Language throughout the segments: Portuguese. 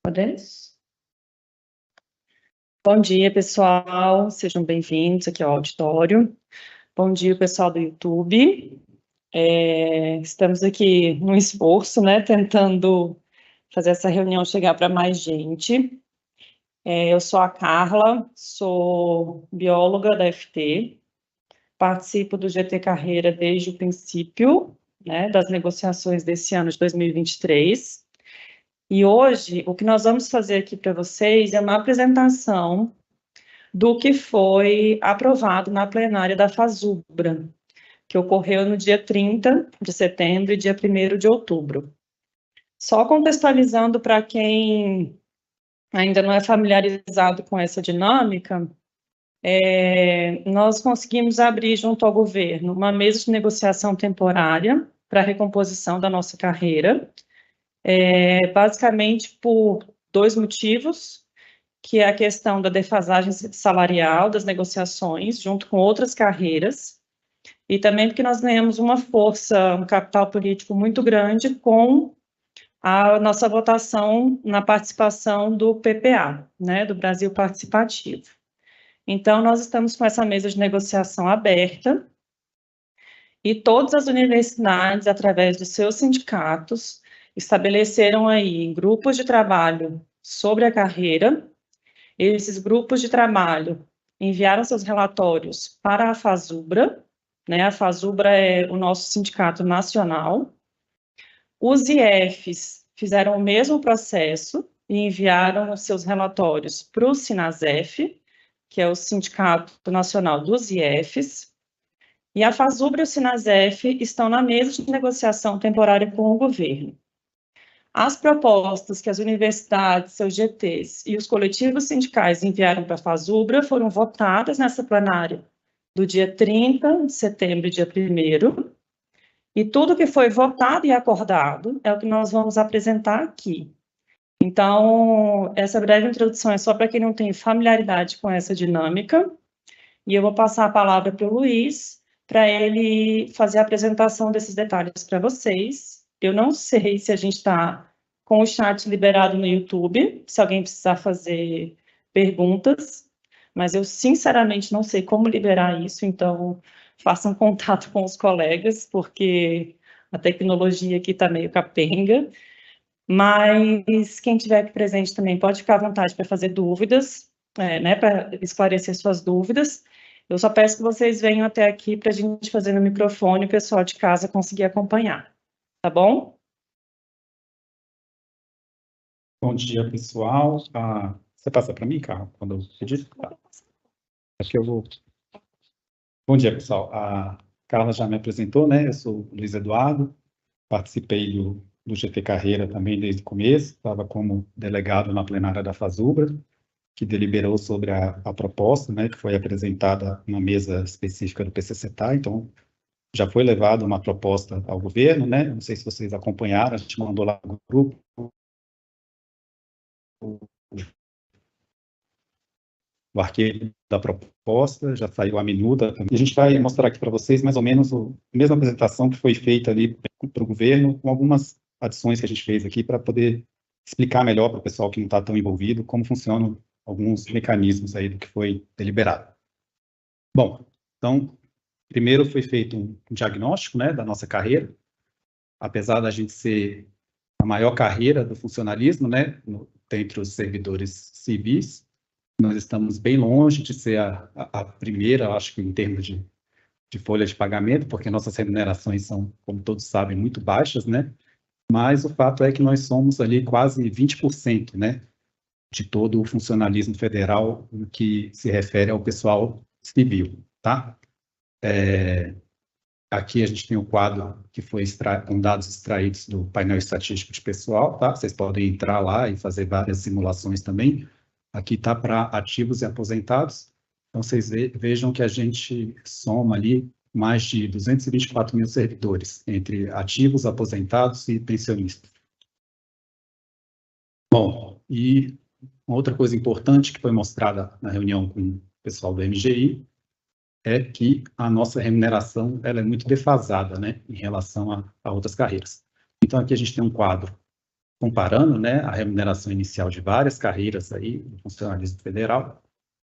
Podemos? Bom dia, pessoal. Sejam bem-vindos aqui ao auditório. Bom dia, pessoal do YouTube. Estamos aqui num esforço, né, tentando fazer essa reunião chegar para mais gente. Eu sou a Carla, sou bióloga da FT, participo do GT Carreira desde o princípio, né, das negociações desse ano de 2023. E hoje, o que nós vamos fazer aqui para vocês é uma apresentação do que foi aprovado na plenária da FASUBRA, que ocorreu no dia 30 de setembro e dia 1º de outubro. Só contextualizando para quem ainda não é familiarizado com essa dinâmica, nós conseguimos abrir junto ao governo uma mesa de negociação temporária para a recomposição da nossa carreira, basicamente por dois motivos, que é a questão da defasagem salarial das negociações, junto com outras carreiras, e também porque nós ganhamos uma força, um capital político muito grande com a nossa votação na participação do PPA, né, do Brasil Participativo. Então, nós estamos com essa mesa de negociação aberta, e todas as universidades, através dos seus sindicatos, estabeleceram aí grupos de trabalho sobre a carreira. Esses grupos de trabalho enviaram seus relatórios para a FASUBRA, né? A FASUBRA é o nosso sindicato nacional. Os IFs fizeram o mesmo processo e enviaram os seus relatórios para o SINASEF, que é o Sindicato Nacional dos IFs, e a FASUBRA e o SINASEF estão na mesa de negociação temporária com o governo. As propostas que as universidades, seus GTs e os coletivos sindicais enviaram para a FASUBRA foram votadas nessa plenária do dia 30 de setembro e dia 1º, e tudo que foi votado e acordado é o que nós vamos apresentar aqui. Então, essa breve introdução é só para quem não tem familiaridade com essa dinâmica, e eu vou passar a palavra para o Luiz, para ele fazer a apresentação desses detalhes para vocês. Eu não sei se a gente está com o chat liberado no YouTube, se alguém precisar fazer perguntas, mas eu sinceramente não sei como liberar isso, então façam contato com os colegas, porque a tecnologia aqui está meio capenga, mas quem estiver aqui presente também pode ficar à vontade para fazer dúvidas, né, para esclarecer suas dúvidas. Eu só peço que vocês venham até aqui para a gente fazer no microfone e o pessoal de casa conseguir acompanhar, tá bom? Bom dia, pessoal. Você passa para mim, Carla, quando eu pedir? Tá. Acho que eu vou... Bom dia, pessoal. A Carla já me apresentou, né? Eu sou o Luiz Eduardo, participei do GT Carreira também desde o começo, estava como delegado na plenária da FASUBRA, que deliberou sobre a proposta, né, que foi apresentada na mesa específica do PCCTA, então já foi levada uma proposta ao governo, né? Não sei se vocês acompanharam, a gente mandou lá no grupo o arquivo da proposta, já saiu a minuta. E a gente vai mostrar aqui para vocês mais ou menos a mesma apresentação que foi feita ali para o governo, com algumas adições que a gente fez aqui para poder explicar melhor para o pessoal que não está tão envolvido como funcionam alguns mecanismos aí do que foi deliberado. Bom, então, primeiro foi feito um diagnóstico, né, da nossa carreira, apesar da gente ser a maior carreira do funcionalismo, né, entre os servidores civis, nós estamos bem longe de ser a primeira, acho que em termos de folha de pagamento, porque nossas remunerações são, como todos sabem, muito baixas, né? Mas o fato é que nós somos ali quase 20%, né, de todo o funcionalismo federal no que se refere ao pessoal civil, tá? Aqui a gente tem o quadro que foi com dados extraídos do painel estatístico de pessoal, tá? Vocês podem entrar lá e fazer várias simulações também. Aqui está para ativos e aposentados. Então, vocês vejam que a gente soma ali mais de 224 mil servidores, entre ativos, aposentados e pensionistas. Bom, e uma outra coisa importante que foi mostrada na reunião com o pessoal do MGI é que a nossa remuneração ela é muito defasada, né, em relação a outras carreiras. Então, aqui a gente tem um quadro comparando, né, a remuneração inicial de várias carreiras aí do funcionalismo federal,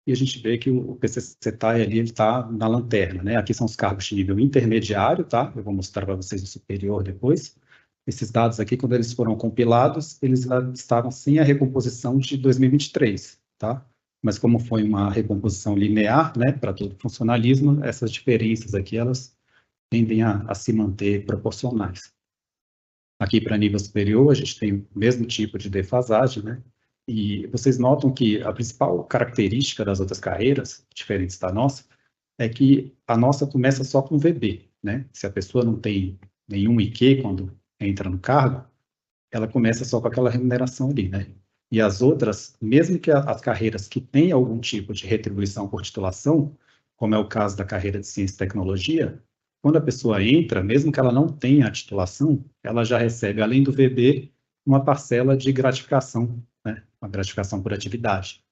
e a gente vê que o PCCETAI ali está na lanterna, né? Aqui são os cargos de nível intermediário, tá? Eu vou mostrar para vocês o superior depois. Esses dados aqui, quando eles foram compilados, eles já estavam sem a recomposição de 2023, tá? Mas como foi uma recomposição linear, né, para todo funcionalismo, essas diferenças aqui, elas tendem a se manter proporcionais. Aqui para nível superior, a gente tem o mesmo tipo de defasagem, né? E vocês notam que a principal característica das outras carreiras, diferentes da nossa, é que a nossa começa só com VB, né? Se a pessoa não tem nenhum IQ quando entra no cargo, ela começa só com aquela remuneração ali, né? E as outras, mesmo que as carreiras que têm algum tipo de retribuição por titulação, como é o caso da carreira de ciência e tecnologia, quando a pessoa entra, mesmo que ela não tenha a titulação, ela já recebe, além do VB, uma parcela de gratificação, né? Uma gratificação por atividade.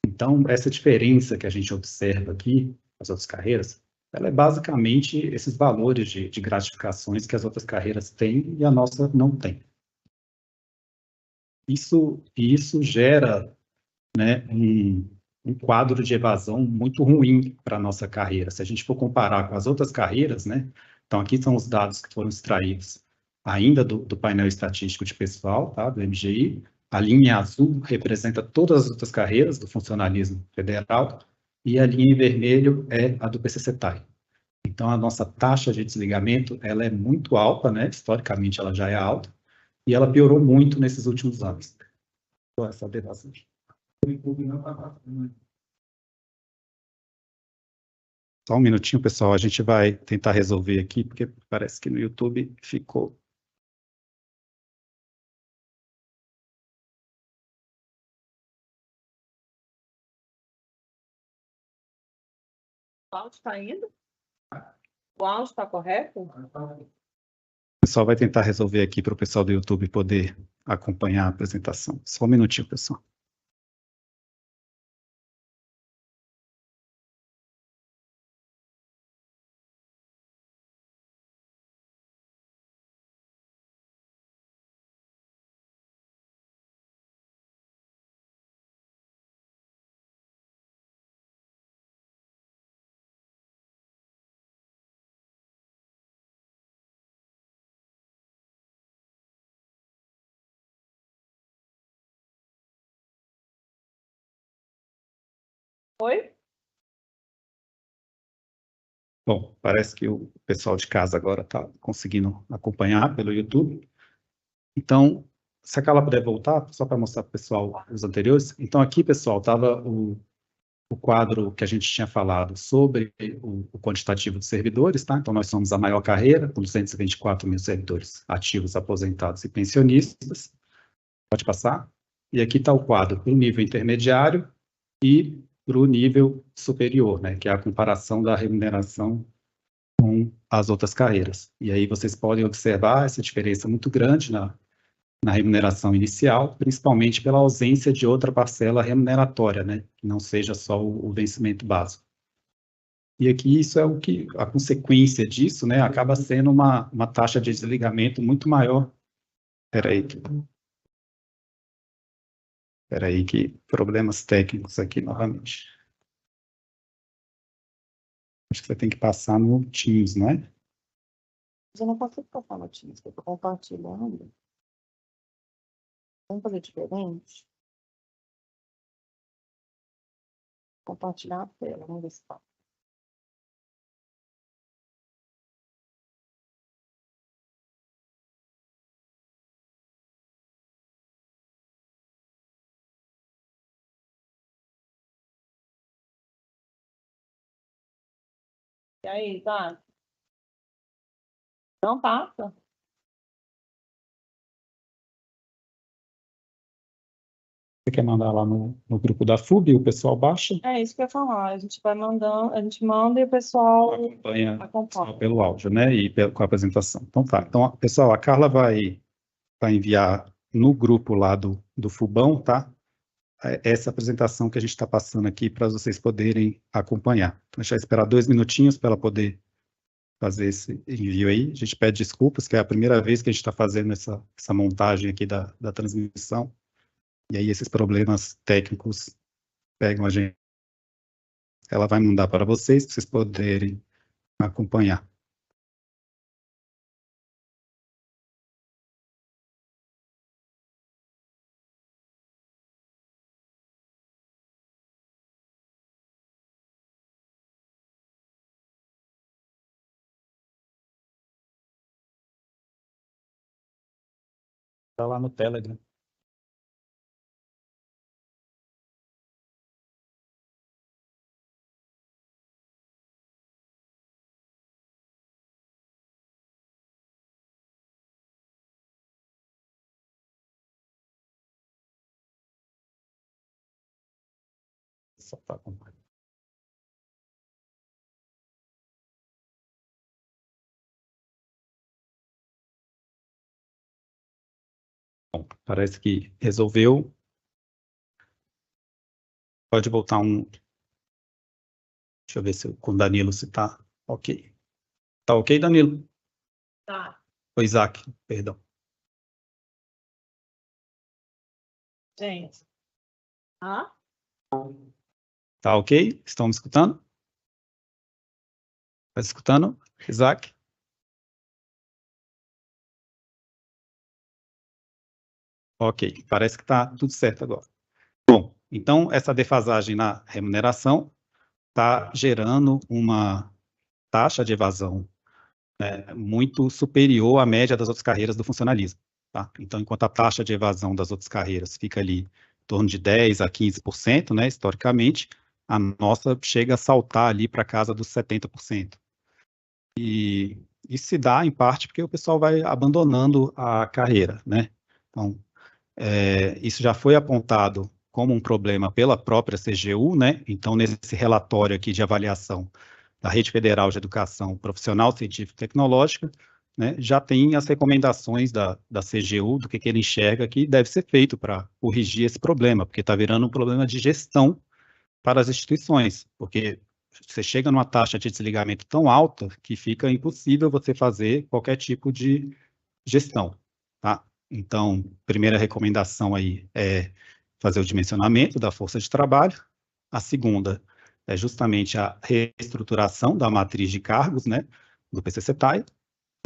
Então, essa diferença que a gente observa aqui, as outras carreiras, ela é basicamente esses valores de gratificações que as outras carreiras têm e a nossa não tem. Isso gera, né, um quadro de evasão muito ruim para a nossa carreira. Se a gente for comparar com as outras carreiras, né, então aqui são os dados que foram extraídos ainda do painel estatístico de pessoal, tá, do MGI. A linha azul representa todas as outras carreiras do funcionalismo federal e a linha em vermelho é a do PCCETAI. Então, a nossa taxa de desligamento, ela é muito alta, né, historicamente ela já é alta, e ela piorou muito nesses últimos anos. Essa devasagem. Só um minutinho, pessoal, a gente vai tentar resolver aqui, porque parece que no YouTube ficou. O áudio está indo? O áudio está correto? O pessoal vai tentar resolver aqui para o pessoal do YouTube poder acompanhar a apresentação. Só um minutinho, pessoal. Oi? Bom, parece que o pessoal de casa agora está conseguindo acompanhar pelo YouTube. Então, se a Carla puder voltar, só para mostrar para o pessoal os anteriores. Então, aqui, pessoal, estava o quadro que a gente tinha falado sobre o quantitativo de servidores, tá? Então, nós somos a maior carreira, com 224 mil servidores ativos, aposentados e pensionistas. Pode passar. E aqui está o quadro para o nível intermediário e para o nível superior, né? Que é a comparação da remuneração com as outras carreiras. E aí vocês podem observar essa diferença muito grande na remuneração inicial, principalmente pela ausência de outra parcela remuneratória, né, que não seja só o vencimento básico. E aqui isso é o que, a consequência disso, né, acaba sendo uma taxa de desligamento muito maior. Espera aí que problemas técnicos aqui novamente. Acho que você tem que passar no Teams, não é? Eu não consigo passar no Teams, eu estou compartilhando. Vamos fazer diferente? Compartilhar a tela, vamos ver se está. E aí, tá? Não passa? Você quer mandar lá no grupo da FUB, o pessoal baixa? É isso que eu ia falar. A gente vai mandando, a gente manda e o pessoal acompanha pelo áudio, né? E com a apresentação. Então tá. Então, pessoal, a Carla vai enviar no grupo lá do FUBão, tá? Essa apresentação que a gente está passando aqui para vocês poderem acompanhar. Então, deixa eu esperar 2 minutinhos para ela poder fazer esse envio aí. A gente pede desculpas, que é a primeira vez que a gente está fazendo essa montagem aqui da transmissão. E aí esses problemas técnicos pegam a gente. Ela vai mandar para vocês poderem acompanhar. Está lá no Telegram. Só para acompanhar. Bom, parece que resolveu. Pode voltar um. Deixa eu ver se com o Danilo se está ok. Tá ok, Danilo? Tá. O Isaac, perdão. Gente. Ah? Tá ok? Estão me escutando? Está escutando, Isaac? Ok, parece que está tudo certo agora. Bom, então essa defasagem na remuneração está gerando uma taxa de evasão muito superior à média das outras carreiras do funcionalismo. Tá? Então, enquanto a taxa de evasão das outras carreiras fica ali em torno de 10% a 15%, né, historicamente, a nossa chega a saltar ali para casa dos 70%. E isso se dá, em parte, porque o pessoal vai abandonando a carreira, né? Então, isso já foi apontado como um problema pela própria CGU, né? Então, nesse relatório aqui de avaliação da Rede Federal de Educação Profissional, Científica e Tecnológica, né, já tem as recomendações da CGU do que ele enxerga que deve ser feito para corrigir esse problema, porque está virando um problema de gestão para as instituições, porque você chega numa taxa de desligamento tão alta que fica impossível você fazer qualquer tipo de gestão, tá? Então, primeira recomendação aí é fazer o dimensionamento da força de trabalho. A segunda é justamente a reestruturação da matriz de cargos, né, do PCCETAI.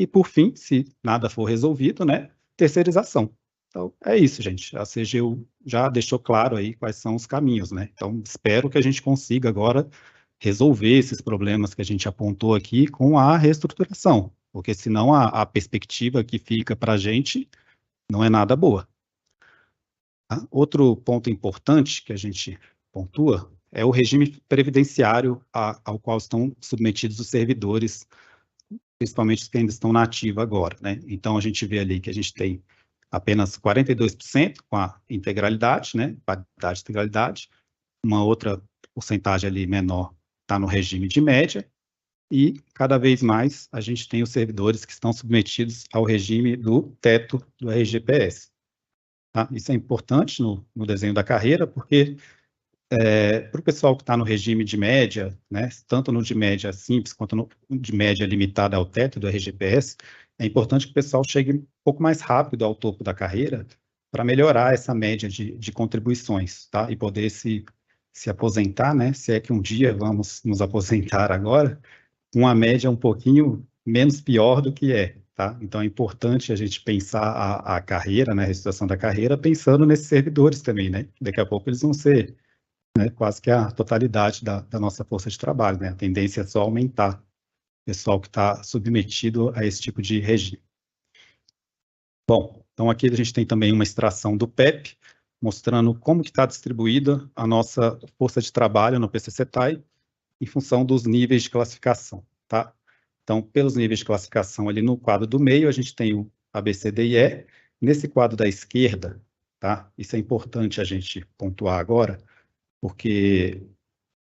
E, por fim, se nada for resolvido, né, terceirização. Então, é isso, gente. A CGU já deixou claro aí quais são os caminhos, né? Então, espero que a gente consiga agora resolver esses problemas que a gente apontou aqui com a reestruturação, porque senão a perspectiva que fica para a gente não é nada boa. Tá? Outro ponto importante que a gente pontua é o regime previdenciário ao qual estão submetidos os servidores, principalmente os que ainda estão na ativa agora, né? Então, a gente vê ali que a gente tem apenas 42% com a integralidade, né? Paridade e integralidade. Uma outra porcentagem ali menor está no regime de média, e cada vez mais a gente tem os servidores que estão submetidos ao regime do teto do RGPS. Tá? Isso é importante no desenho da carreira, porque para o pessoal que está no regime de média, né, tanto no de média simples quanto no de média limitada ao teto do RGPS, é importante que o pessoal chegue um pouco mais rápido ao topo da carreira para melhorar essa média de contribuições, tá? E poder se aposentar, né? Se é que um dia vamos nos aposentar agora, uma média um pouquinho menos pior do que é, tá? Então é importante a gente pensar a carreira, né, a situação da carreira, pensando nesses servidores também, né? Daqui a pouco eles vão ser, né, quase que a totalidade da nossa força de trabalho, né? A tendência é só aumentar o pessoal que está submetido a esse tipo de regime. Bom, então aqui a gente tem também uma extração do PEP, mostrando como que está distribuída a nossa força de trabalho no PCCETAI, em função dos níveis de classificação, tá? Então, pelos níveis de classificação ali no quadro do meio, a gente tem o A, B, C, D e E. Nesse quadro da esquerda, tá? Isso é importante a gente pontuar agora, porque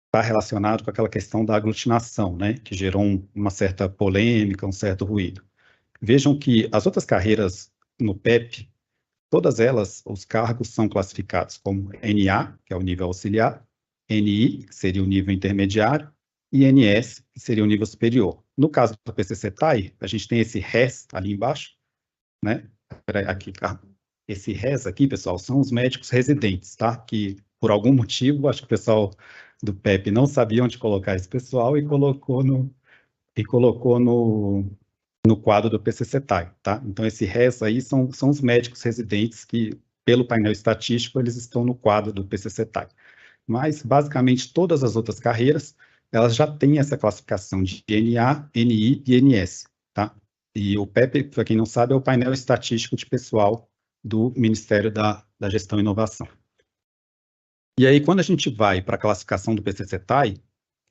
está relacionado com aquela questão da aglutinação, né? Que gerou uma certa polêmica, um certo ruído. Vejam que as outras carreiras no PEP, todas elas, os cargos são classificados como NA, que é o nível auxiliar, NI, que seria o nível intermediário, e NS, que seria o nível superior. no caso do PCCETAI, a gente tem esse RES ali embaixo, né? Aqui, esse RES aqui, pessoal, são os médicos residentes, tá? Que, por algum motivo, acho que o pessoal do PEP não sabia onde colocar esse pessoal e colocou no quadro do PCCETAI, tá? Então, esse RES aí são os médicos residentes que, pelo painel estatístico, eles estão no quadro do PCCETAI. Mas, basicamente, todas as outras carreiras, elas já têm essa classificação de NA, NI e NS, tá? E o PEP, para quem não sabe, é o painel estatístico de pessoal do Ministério da Gestão e Inovação. E aí, quando a gente vai para a classificação do PCCETAI,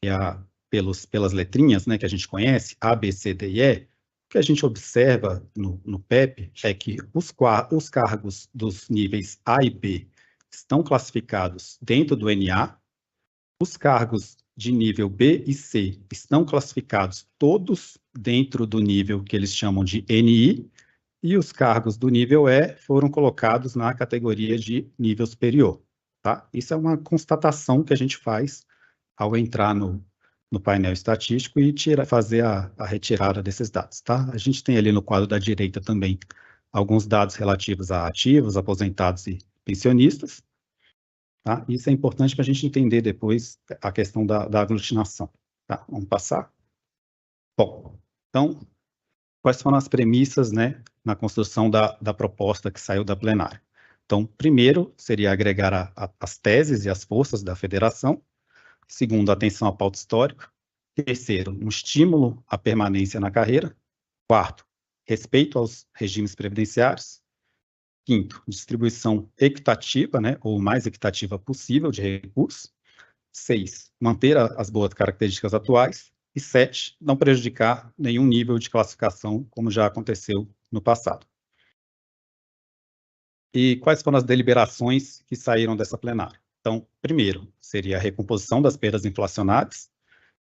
que é pelas letrinhas, né, que a gente conhece, A, B, C, D e E, o que a gente observa no PEP é que os cargos dos níveis A e B estão classificados dentro do NA, os cargos de nível B e C estão classificados todos dentro do nível que eles chamam de NI, e os cargos do nível E foram colocados na categoria de nível superior, tá? Isso é uma constatação que a gente faz ao entrar no painel estatístico e fazer a retirada desses dados, tá? A gente tem ali no quadro da direita também alguns dados relativos a ativos, aposentados e pensionistas, tá? Isso é importante para a gente entender depois a questão da aglutinação, tá? Vamos passar? Bom, então, quais foram as premissas, né, na construção da proposta que saiu da plenária? Então, primeiro, seria agregar as teses e as forças da federação. Segundo, atenção à pauta histórica. Terceiro, um estímulo à permanência na carreira. Quarto, respeito aos regimes previdenciários. Quinto, distribuição equitativa, né, ou mais equitativa possível de recursos. 6, manter as boas características atuais. E 7, não prejudicar nenhum nível de classificação, como já aconteceu no passado. E quais foram as deliberações que saíram dessa plenária? Então, primeiro, seria a recomposição das perdas inflacionárias.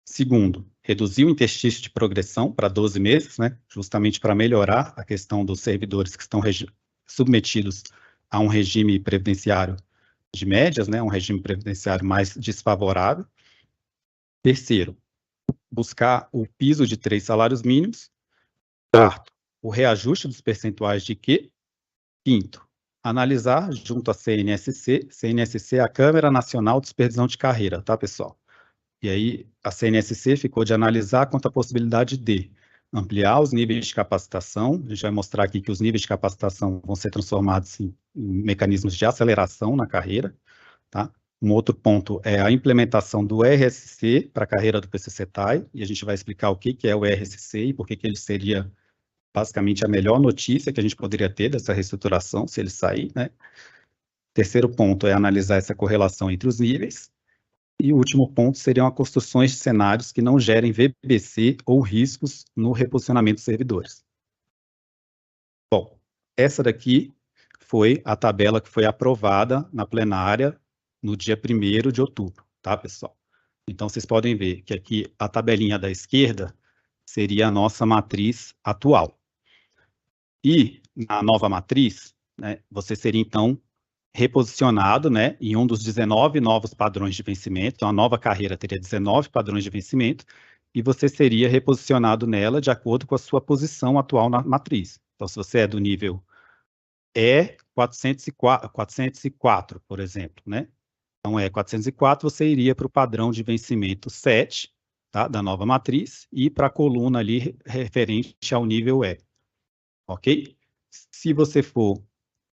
Segundo, reduzir o interstício de progressão para 12 meses, né, justamente para melhorar a questão dos servidores que estão submetidos a um regime previdenciário de médias, né, um regime previdenciário mais desfavorável. Terceiro, buscar o piso de 3 salários mínimos. Quarto, o reajuste dos percentuais de Q. Quinto, analisar junto à CNSC é a Câmara Nacional de Supervisão de Carreira, tá, pessoal? E aí, a CNSC ficou de analisar quanto à possibilidade de ampliar os níveis de capacitação. A gente vai mostrar aqui que os níveis de capacitação vão ser transformados em mecanismos de aceleração na carreira, tá? Um outro ponto é a implementação do RSC para a carreira do PCCETAI, e a gente vai explicar o que é o RSC e por que ele seria basicamente a melhor notícia que a gente poderia ter dessa reestruturação, se ele sair, né? Terceiro ponto é analisar essa correlação entre os níveis. E o último ponto seriam as construções de cenários que não gerem VBC ou riscos no reposicionamento dos servidores. Bom, essa daqui foi a tabela que foi aprovada na plenária no dia 1º de outubro, tá, pessoal? Então, vocês podem ver que aqui a tabelinha da esquerda seria a nossa matriz atual. E na nova matriz, né, você seria, então, reposicionado, né, em um dos 19 novos padrões de vencimento. Então, a nova carreira teria 19 padrões de vencimento, e você seria reposicionado nela de acordo com a sua posição atual na matriz. Então, se você é do nível E404, por exemplo, né? Então, E404, você iria para o padrão de vencimento 7, tá, da nova matriz, e para a coluna ali referente ao nível E. Ok? Se você for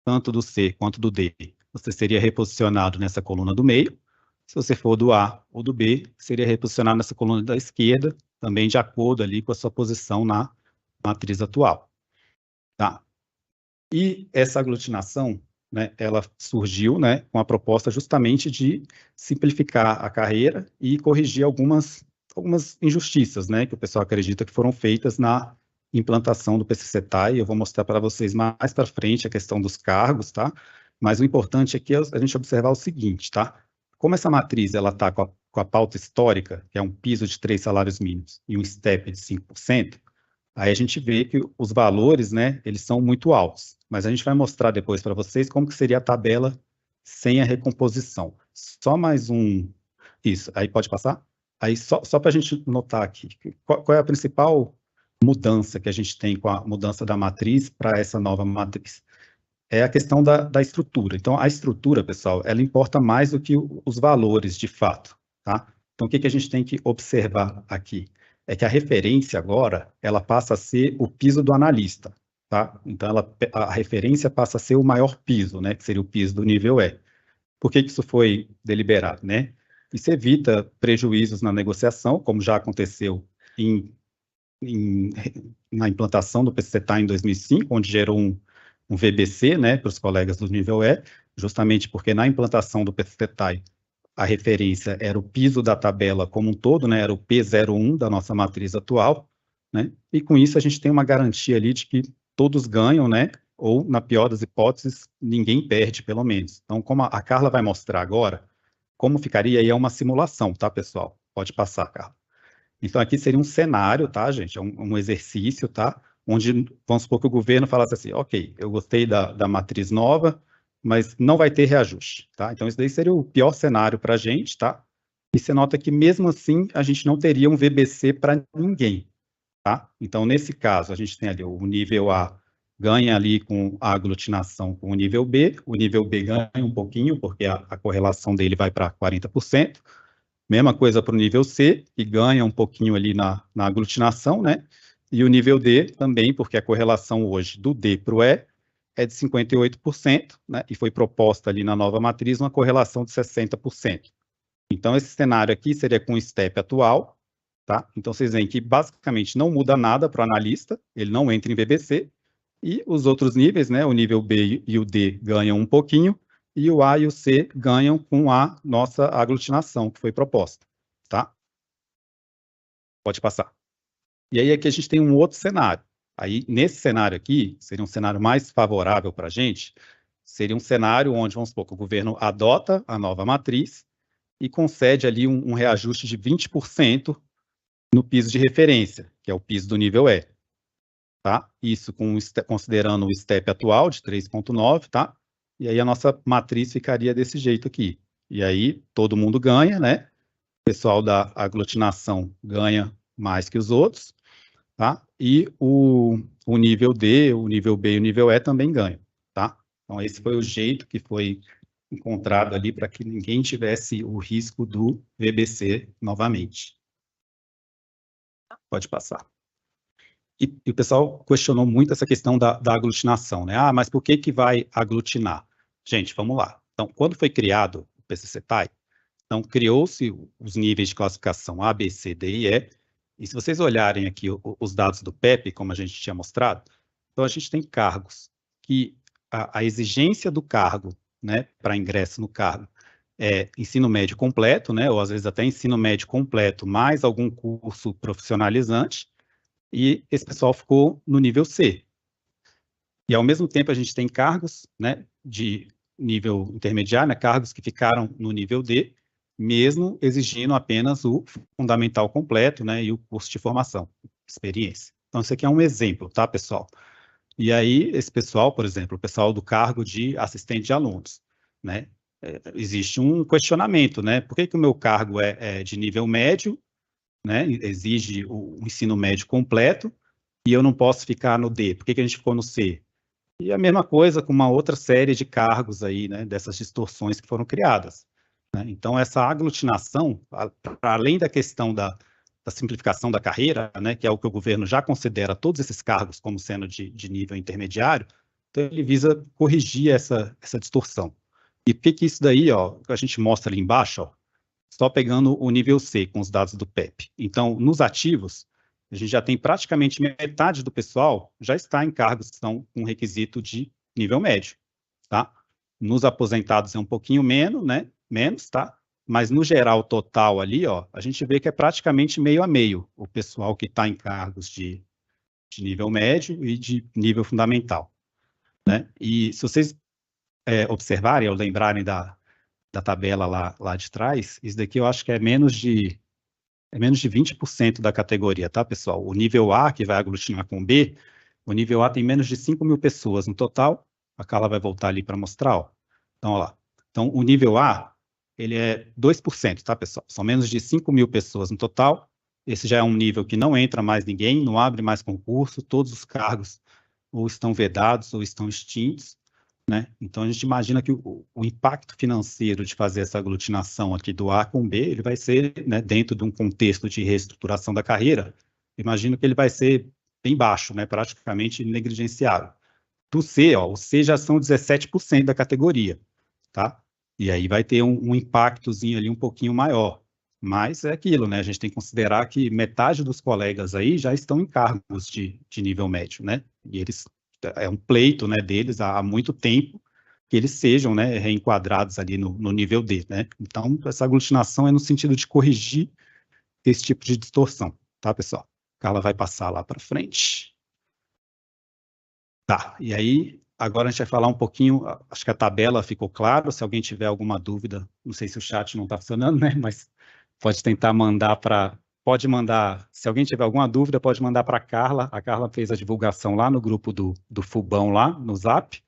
tanto do C quanto do D, você seria reposicionado nessa coluna do meio. Se você for do A ou do B, seria reposicionado nessa coluna da esquerda, também de acordo ali com a sua posição na matriz atual. Tá? E essa aglutinação, né, ela surgiu, né, com a proposta justamente de simplificar a carreira e corrigir algumas injustiças, né, que o pessoal acredita que foram feitas na implantação do PCCETAI. Eu vou mostrar para vocês mais para frente a questão dos cargos, tá? Mas o importante aqui é a gente observar o seguinte, tá? Como essa matriz ela está com a pauta histórica, que é um piso de 3 salários mínimos e um step de 5%, aí a gente vê que os valores, né, eles são muito altos. Mas a gente vai mostrar depois para vocês como que seria a tabela sem a recomposição. Só mais um... Isso, aí pode passar? Aí, só para a gente notar aqui, qual é a principal mudança que a gente tem com a mudança da matriz para essa nova matriz? É a questão da estrutura. Então, a estrutura, pessoal, ela importa mais do que os valores, de fato, tá? Então, o que a gente tem que observar aqui? É que a referência agora, ela passa a ser o piso do analista, tá? Então, a referência passa a ser o maior piso, né? Que seria o piso do nível E. Por que isso foi deliberado, né? Isso evita prejuízos na negociação, como já aconteceu na implantação do PCTA em 2005, onde gerou um VBC, né, para os colegas do nível E, justamente porque na implantação do PCTA a referência era o piso da tabela como um todo, né, era o P01 da nossa matriz atual, né, e com isso a gente tem uma garantia ali de que todos ganham, né, ou, na pior das hipóteses, ninguém perde, pelo menos. Então, como a Carla vai mostrar agora, como ficaria aí é uma simulação, tá, pessoal? Pode passar, Carla. Então, aqui seria um cenário, tá, gente? É um exercício, tá? Onde, vamos supor que o governo falasse assim, ok, eu gostei da matriz nova, mas não vai ter reajuste, tá? Então, isso daí seria o pior cenário para a gente, tá? E você nota que, mesmo assim, a gente não teria um VBC para ninguém, tá? Então, nesse caso, a gente tem ali o nível A ganha ali com a aglutinação com o nível B ganha um pouquinho, porque a correlação dele vai para 40%, mesma coisa para o nível C, que ganha um pouquinho ali na aglutinação, né? E o nível D também, porque a correlação hoje do D para o E é de 58%, né? E foi proposta ali na nova matriz uma correlação de 60%. Então, esse cenário aqui seria com o STEP atual, tá? Então, vocês veem que basicamente não muda nada para o analista, ele não entra em VBC, e os outros níveis, né? O nível B e o D ganham um pouquinho, e o A e o C ganham com a nossa aglutinação que foi proposta, tá? Pode passar. E aí aqui a gente tem um outro cenário. Aí, nesse cenário aqui, seria um cenário mais favorável para a gente, seria um cenário onde, vamos supor, que o governo adota a nova matriz e concede ali um reajuste de 20% no piso de referência, que é o piso do nível E, tá? Isso considerando o STEP atual de 3,9, tá? E aí a nossa matriz ficaria desse jeito aqui. E aí todo mundo ganha, né? O pessoal da aglutinação ganha mais que os outros, tá? E o nível D, o nível B e o nível E também ganham, tá? Então esse foi o jeito que foi encontrado ali para que ninguém tivesse o risco do VBC novamente. Pode passar. E o pessoal questionou muito essa questão da aglutinação, né? Ah, mas por que vai aglutinar? Gente, vamos lá. Então, quando foi criado o PCCTAI, então criou-se os níveis de classificação A, B, C, D e E, e se vocês olharem aqui os dados do PEP, como a gente tinha mostrado, então a gente tem cargos que a exigência do cargo, né, para ingresso no cargo, é ensino médio completo, né, ou às vezes até ensino médio completo, mais algum curso profissionalizante, e esse pessoal ficou no nível C. E, ao mesmo tempo, a gente tem cargos, né, de nível intermediário, né, cargos que ficaram no nível D, mesmo exigindo apenas o fundamental completo, né, e o curso de formação, experiência. Então, isso aqui é um exemplo, tá, pessoal? E aí, esse pessoal, por exemplo, o pessoal do cargo de assistente de alunos, né, existe um questionamento, né, por que o meu cargo é de nível médio, né, exige o ensino médio completo, e eu não posso ficar no D. Por que a gente ficou no C? E a mesma coisa com uma outra série de cargos aí, né, dessas distorções que foram criadas, né? Então, essa aglutinação, para além da questão da simplificação da carreira, né, que é o que o governo já considera todos esses cargos como sendo de nível intermediário, então ele visa corrigir essa distorção. E por que isso daí, ó, que a gente mostra ali embaixo, ó, só pegando o nível C com os dados do PEP. Então, nos ativos, a gente já tem praticamente metade do pessoal já está em cargos que estão com requisito de nível médio, tá? Nos aposentados é um pouquinho menos, né? Menos, tá? Mas no geral total ali, ó, a gente vê que é praticamente meio a meio o pessoal que está em cargos de nível médio e de nível fundamental, né? E se vocês observarem ou lembrarem da tabela lá de trás, isso daqui eu acho que é menos de 20% da categoria, tá, pessoal? O nível A, que vai aglutinar com B, o nível A tem menos de 5.000 pessoas no total. A Carla vai voltar ali para mostrar, ó. Então, ó lá. Então, o nível A, ele é 2%, tá, pessoal? São menos de 5.000 pessoas no total. Esse já é um nível que não entra mais ninguém, não abre mais concurso, todos os cargos ou estão vedados ou estão extintos, né? Então, a gente imagina que o impacto financeiro de fazer essa aglutinação aqui do A com B, ele vai ser, né, dentro de um contexto de reestruturação da carreira, imagino que ele vai ser bem baixo, né, praticamente negligenciável. Do C, ó, o C já são 17% da categoria, tá? E aí vai ter um impactozinho ali um pouquinho maior. Mas é aquilo, né? A gente tem que considerar que metade dos colegas aí já estão em cargos de nível médio, né? E eles, é um pleito, né, deles há muito tempo que eles sejam, né, reenquadrados ali no nível D, né? Então, essa aglutinação é no sentido de corrigir esse tipo de distorção, tá, pessoal? Carla vai passar lá para frente. Tá, e aí, agora a gente vai falar um pouquinho, acho que a tabela ficou clara, se alguém tiver alguma dúvida, não sei se o chat não está funcionando, né, mas pode tentar mandar pode mandar, se alguém tiver alguma dúvida, pode mandar para a Carla fez a divulgação lá no grupo do Fubão, lá no Zap,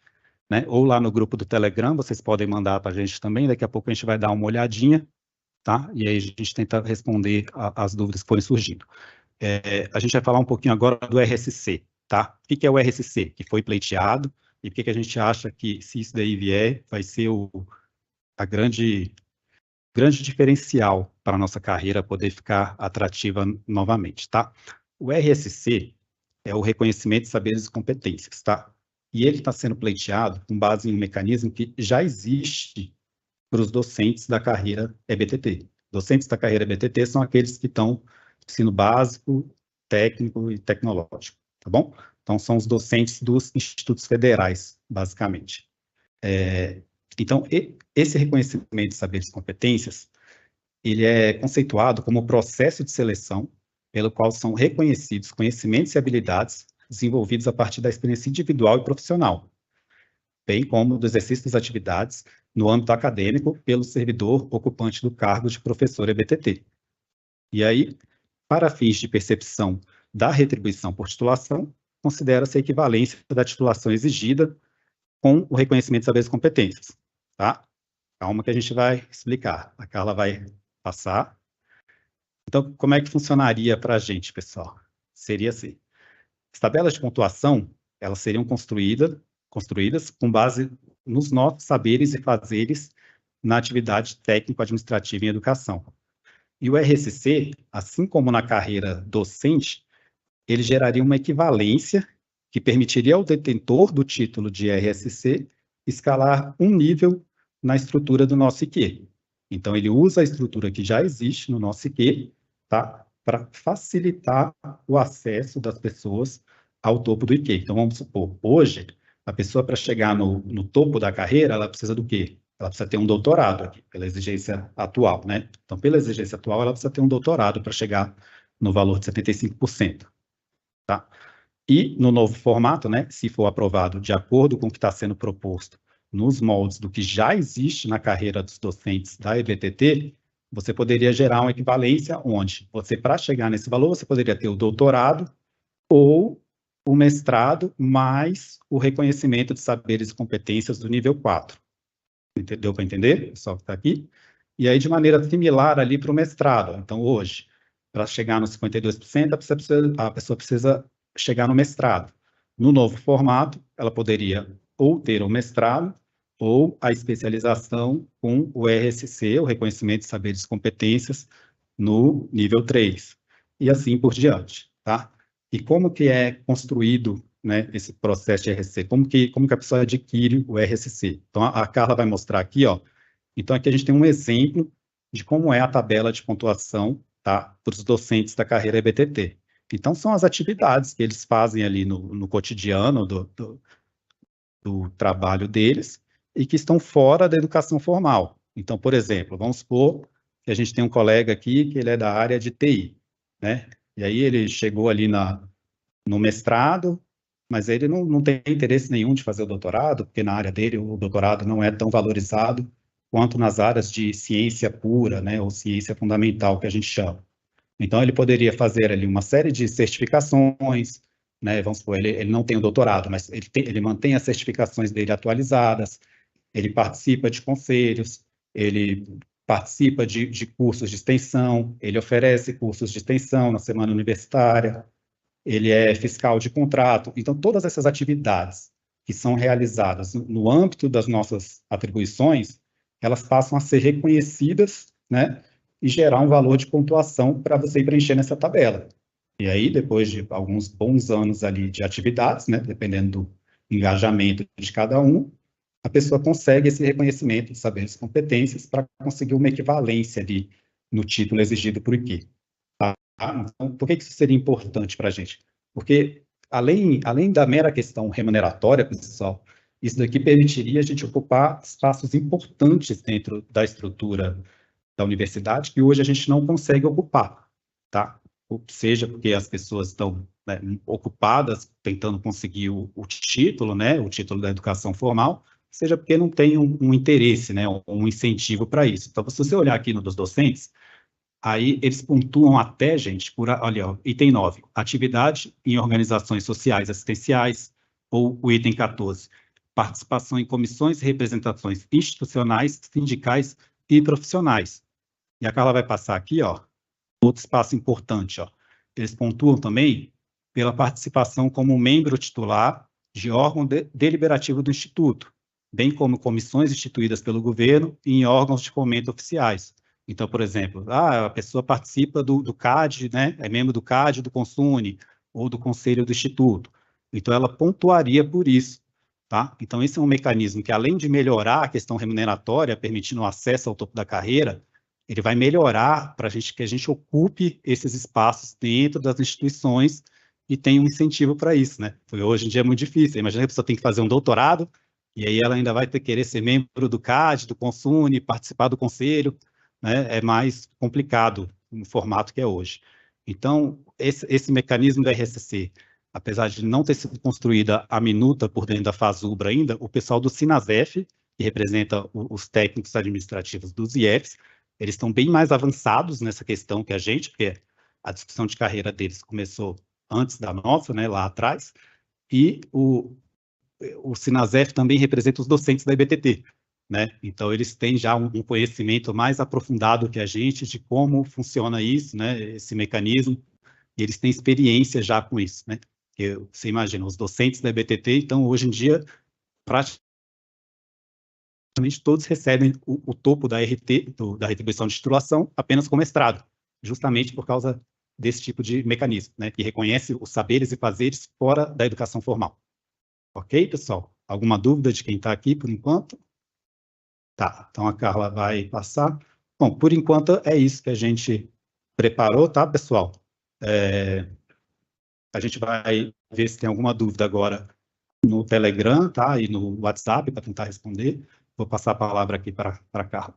né, ou lá no grupo do Telegram, vocês podem mandar para a gente também, daqui a pouco a gente vai dar uma olhadinha, tá, e aí a gente tenta responder as dúvidas que forem surgindo. A gente vai falar um pouquinho agora do RSC, tá? O que é o RSC? Que foi pleiteado, e por que a gente acha que, se isso daí vier, vai ser a grande diferencial para a nossa carreira poder ficar atrativa novamente, tá? O RSC é o reconhecimento de saberes e competências, tá? E ele está sendo pleiteado com base em um mecanismo que já existe para os docentes da carreira EBTT. Docentes da carreira EBTT são aqueles que estão ensino básico, técnico e tecnológico, tá bom? Então, são os docentes dos institutos federais, basicamente. Então, esse reconhecimento de saberes e competências, ele é conceituado como o processo de seleção pelo qual são reconhecidos conhecimentos e habilidades desenvolvidos a partir da experiência individual e profissional, bem como do exercício das atividades no âmbito acadêmico pelo servidor ocupante do cargo de professor EBTT. E aí, para fins de percepção da retribuição por titulação, considera-se a equivalência da titulação exigida com o reconhecimento de saberes e competências, tá? Calma que a gente vai explicar. A Carla vai passar. Então, como é que funcionaria para a gente, pessoal? Seria assim. As tabelas de pontuação, elas seriam construídas com base nos nossos saberes e fazeres na atividade técnico-administrativa em educação. E o RSC, assim como na carreira docente, ele geraria uma equivalência que permitiria ao detentor do título de RSC escalar um nível na estrutura do nosso IQ. Então, ele usa a estrutura que já existe no nosso IQ, tá? Para facilitar o acesso das pessoas ao topo do IQ. Então, vamos supor, hoje, a pessoa, para chegar no topo da carreira, ela precisa do quê? Ela precisa ter um doutorado aqui, pela exigência atual, né? Então, pela exigência atual, ela precisa ter um doutorado para chegar no valor de 75%, tá? E no novo formato, né, se for aprovado de acordo com o que está sendo proposto nos moldes do que já existe na carreira dos docentes da EBTT, você poderia gerar uma equivalência onde você, para chegar nesse valor, você poderia ter o doutorado ou o mestrado mais o reconhecimento de saberes e competências do nível 4. Deu para entender? O pessoal que está aqui. E aí, de maneira similar ali para o mestrado. Então, hoje, para chegar nos 52%, a pessoa precisa chegar no mestrado. No novo formato, ela poderia ou ter o mestrado ou a especialização com o RSC, o reconhecimento de saberes e competências, no nível 3. E assim por diante, tá? E como que é construído, né, esse processo de RSC? Como que a pessoa adquire o RSC? Então, a Carla vai mostrar aqui, ó. Então, aqui a gente tem um exemplo de como é a tabela de pontuação, tá, para os docentes da carreira EBTT. Então, são as atividades que eles fazem ali no cotidiano do trabalho deles e que estão fora da educação formal. Então, por exemplo, vamos supor que a gente tem um colega aqui que ele é da área de TI, né? E aí ele chegou ali no mestrado, mas ele não tem interesse nenhum de fazer o doutorado, porque na área dele o doutorado não é tão valorizado quanto nas áreas de ciência pura, né, ou ciência fundamental, que a gente chama. Então, ele poderia fazer ali uma série de certificações, né, vamos supor, ele não tem o doutorado, mas ele mantém as certificações dele atualizadas, ele participa de conselhos, ele participa de cursos de extensão, ele oferece cursos de extensão na semana universitária, ele é fiscal de contrato. Então, todas essas atividades que são realizadas no âmbito das nossas atribuições, elas passam a ser reconhecidas, né, e gerar um valor de pontuação para você ir preencher nessa tabela. E aí, depois de alguns bons anos ali de atividades, né, dependendo do engajamento de cada um, a pessoa consegue esse reconhecimento de saberes e competências para conseguir uma equivalência ali no título exigido por IQ. Tá? Então, por que isso seria importante para a gente? Porque, além da mera questão remuneratória, pessoal, isso daqui permitiria a gente ocupar espaços importantes dentro da estrutura da universidade que hoje a gente não consegue ocupar, tá? Ou seja, porque as pessoas estão, né, ocupadas tentando conseguir o título, né, o título da educação formal, seja porque não tem um interesse, né, um incentivo para isso. Então, se você olhar aqui no dos docentes, aí eles pontuam até, gente, por, olha, ó, item 9, atividade em organizações sociais assistenciais, ou o item 14, participação em comissões e representações institucionais, sindicais e profissionais. E a Carla vai passar aqui, ó, outro espaço importante, ó. Eles pontuam também pela participação como membro titular de órgão deliberativo do Instituto, bem como comissões instituídas pelo governo e em órgãos de fomento oficiais. Então, por exemplo, a pessoa participa do CAD, né, é membro do CAD, do Consune, ou do Conselho do Instituto. Então, ela pontuaria por isso, tá? Então, esse é um mecanismo que, além de melhorar a questão remuneratória, permitindo o acesso ao topo da carreira, ele vai melhorar para que a gente ocupe esses espaços dentro das instituições e tenha um incentivo para isso, né? Porque hoje em dia é muito difícil. Imagina que a pessoa tem que fazer um doutorado e aí ela ainda vai querer ser membro do CAD, do Consune, participar do conselho, né? É mais complicado no formato que é hoje. Então, esse mecanismo da RSC, apesar de não ter sido construída a minuta por dentro da FASUBRA ainda, o pessoal do Sinasef, que representa os técnicos administrativos dos IEFs, eles estão bem mais avançados nessa questão que a gente, porque a discussão de carreira deles começou antes da nossa, né, lá atrás, e o Sinasef também representa os docentes da IBTT, né? Então, eles têm já um conhecimento mais aprofundado que a gente de como funciona isso, né, esse mecanismo, e eles têm experiência já com isso, né? Porque você imagina, os docentes da IBTT, então, hoje em dia, praticamente todos recebem o topo da RT, da retribuição de titulação, apenas com mestrado, justamente por causa desse tipo de mecanismo, né, que reconhece os saberes e fazeres fora da educação formal. Ok, pessoal? Alguma dúvida de quem está aqui, por enquanto? Tá, então a Carla vai passar. Bom, por enquanto é isso que a gente preparou, tá, pessoal? A gente vai ver se tem alguma dúvida agora no Telegram, tá, e no WhatsApp para tentar responder. Vou passar a palavra aqui para a Carla.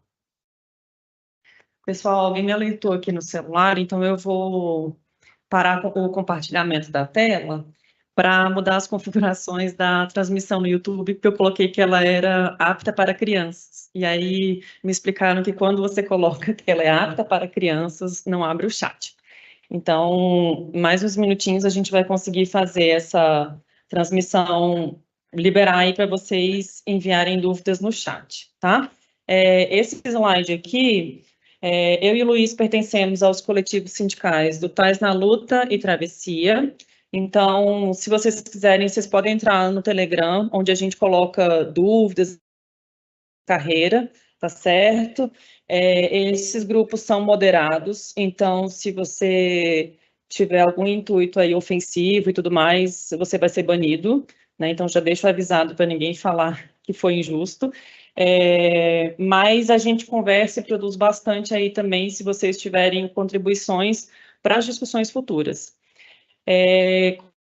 Pessoal, alguém me alertou aqui no celular, então eu vou parar com o compartilhamento da tela para mudar as configurações da transmissão no YouTube, porque eu coloquei que ela era apta para crianças. E aí me explicaram que quando você coloca que ela é apta para crianças, não abre o chat. Então, mais uns minutinhos a gente vai conseguir fazer essa transmissão, liberar aí para vocês enviarem dúvidas no chat, tá? Esse slide aqui, eu e o Luiz pertencemos aos coletivos sindicais do Tais na Luta e Travessia. Então, se vocês quiserem, vocês podem entrar no Telegram, onde a gente coloca dúvidas, carreira, tá certo? Esses grupos são moderados, então, se você tiver algum intuito aí ofensivo e tudo mais, você vai ser banido, né? Então, já deixo avisado para ninguém falar que foi injusto. Mas a gente conversa e produz bastante aí também, se vocês tiverem contribuições para as discussões futuras.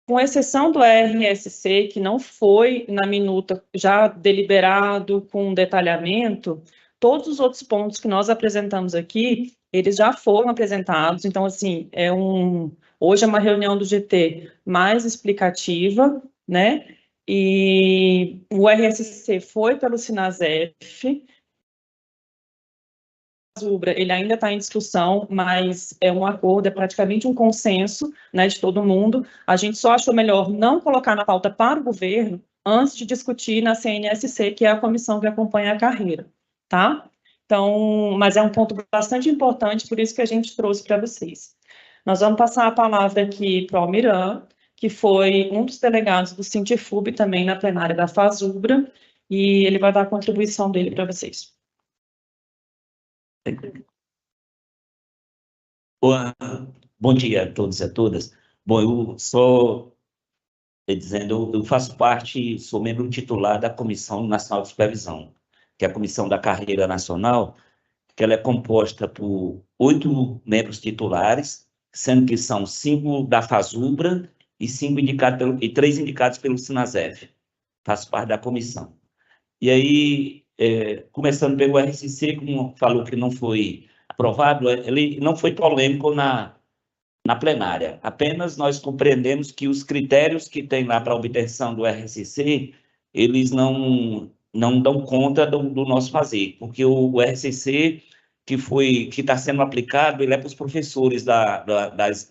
Com exceção do RSC, que não foi na minuta já deliberado com detalhamento, todos os outros pontos que nós apresentamos aqui, eles já foram apresentados, então, assim, hoje é uma reunião do GT mais explicativa, né? E o RSC foi pelo Sinasef, ele ainda está em discussão, mas é um acordo, é praticamente um consenso, né, de todo mundo. A gente só achou melhor não colocar na pauta para o governo antes de discutir na CNSC, que é a comissão que acompanha a carreira, tá? Então, mas é um ponto bastante importante, por isso que a gente trouxe para vocês. Nós vamos passar a palavra aqui para o Almiran, que foi um dos delegados do Sintifub também na plenária da FASUBRA, e ele vai dar a contribuição dele para vocês. Bom dia a todos e a todas. Bom, eu sou dizendo, eu faço parte, sou membro titular da Comissão Nacional de Supervisão, que é a Comissão da Carreira Nacional, que ela é composta por 8 membros titulares, sendo que são 5 da FASUBRA e 3 indicados pelo SINASEF. Faço parte da comissão. E aí, começando pelo RCC, como falou que não foi aprovado, ele não foi polêmico na plenária. Apenas nós compreendemos que os critérios que tem lá para a obtenção do RCC, eles não dão conta do nosso fazer, porque o RCC que está sendo aplicado, ele é para os professores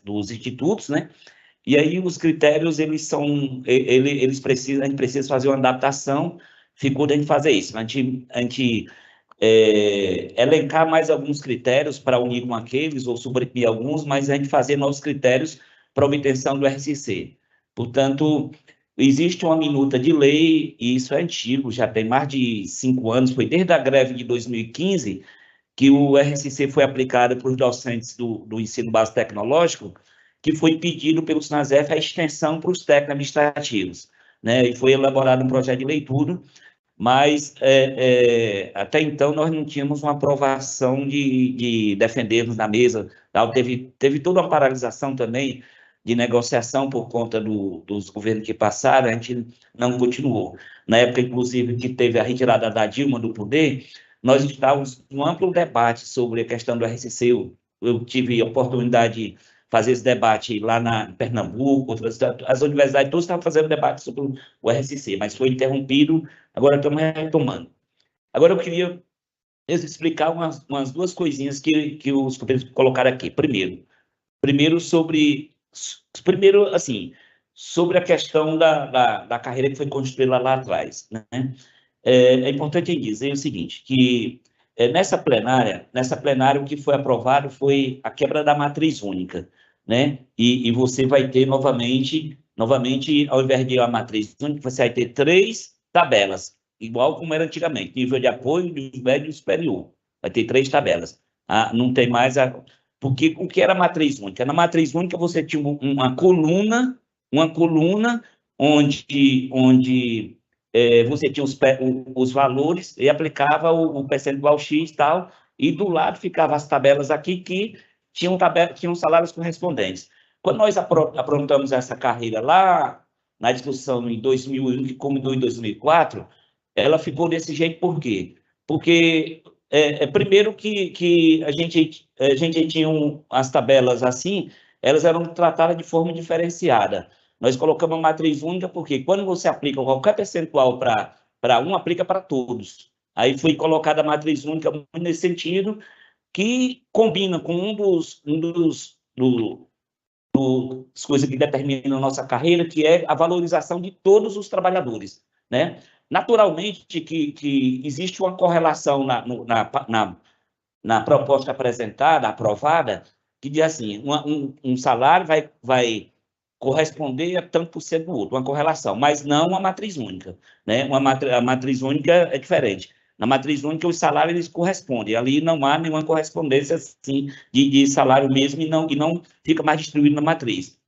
dos institutos, né? E aí os critérios, a gente precisa fazer uma adaptação, ficou de a gente fazer isso. A gente elencar mais alguns critérios para unir com aqueles, ou sobrepor alguns, mas a gente fazer novos critérios para obtenção do RCC. Portanto, existe uma minuta de lei, e isso é antigo, já tem mais de 5 anos, foi desde a greve de 2015, que o RCC foi aplicado para os docentes do ensino básico tecnológico, que foi pedido pelo SINASEF a extensão para os técnicos administrativos, né? E foi elaborado um projeto de leitura, mas até então nós não tínhamos uma aprovação de defendermos na mesa. Tal. Teve toda uma paralisação também de negociação por conta dos governos que passaram, a gente não continuou. Na época, inclusive, que teve a retirada da Dilma do poder, nós estávamos num amplo debate sobre a questão do RCC. Eu tive a oportunidade de fazer esse debate lá em Pernambuco, as universidades todas estavam fazendo debate sobre o RCC, mas foi interrompido, agora estamos retomando. Agora eu queria explicar umas 2 coisinhas que os companheiros colocaram aqui. Primeiro sobre a questão da carreira que foi construída lá atrás, né? É importante dizer o seguinte, que nessa plenária o que foi aprovado foi a quebra da matriz única, né? E você vai ter novamente, ao invés de uma matriz única, você vai ter 3 tabelas, igual como era antigamente, nível de apoio, nível médio e superior. Vai ter 3 tabelas. Não tem mais porque o que era a matriz única? Na matriz única você tinha uma coluna onde você tinha os valores e aplicava o percentual X e tal, e do lado ficavam as tabelas aqui que tinham salários correspondentes. Quando nós aprontamos essa carreira lá na discussão em 2001, que culminou em 2004, ela ficou desse jeito por quê? Porque, primeiro que a gente tinha as tabelas assim, elas eram tratadas de forma diferenciada. Nós colocamos a matriz única porque quando você aplica qualquer percentual para um, aplica para todos. Aí foi colocada a matriz única nesse sentido, que combina com das coisas que determinam a nossa carreira, que é a valorização de todos os trabalhadores, né? Naturalmente que existe uma correlação na proposta apresentada, aprovada, que diz assim, um salário vai corresponder a tanto por cento do outro, uma correlação, mas não uma matriz única, né? A matriz única é diferente. Na matriz única, os salários eles correspondem, ali não há nenhuma correspondência assim, de salário mesmo e não fica mais distribuído na matriz.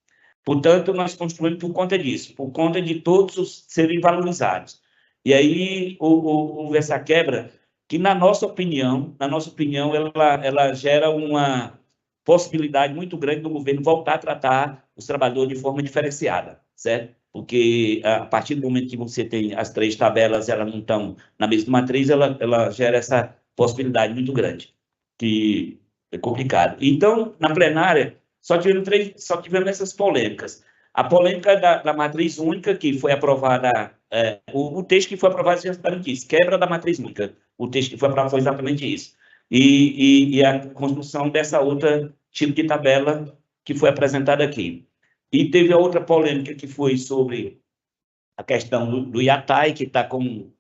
Portanto, nós construímos por conta disso, por conta de todos serem valorizados. E aí houve essa quebra que, na nossa opinião, ela gera uma possibilidade muito grande do governo voltar a tratar os trabalhadores de forma diferenciada, certo? Porque a partir do momento que você tem as 3 tabelas, elas não estão na mesma matriz, ela gera essa possibilidade muito grande, que é complicado. Então, na plenária, só tivemos essas polêmicas. A polêmica da matriz única, que foi aprovada, o texto que foi aprovado já exatamente isso, quebra da matriz única. O texto que foi aprovado foi exatamente isso. E a construção dessa outra tipo de tabela que foi apresentada aqui. E teve a outra polêmica que foi sobre a questão do IATAI, que está como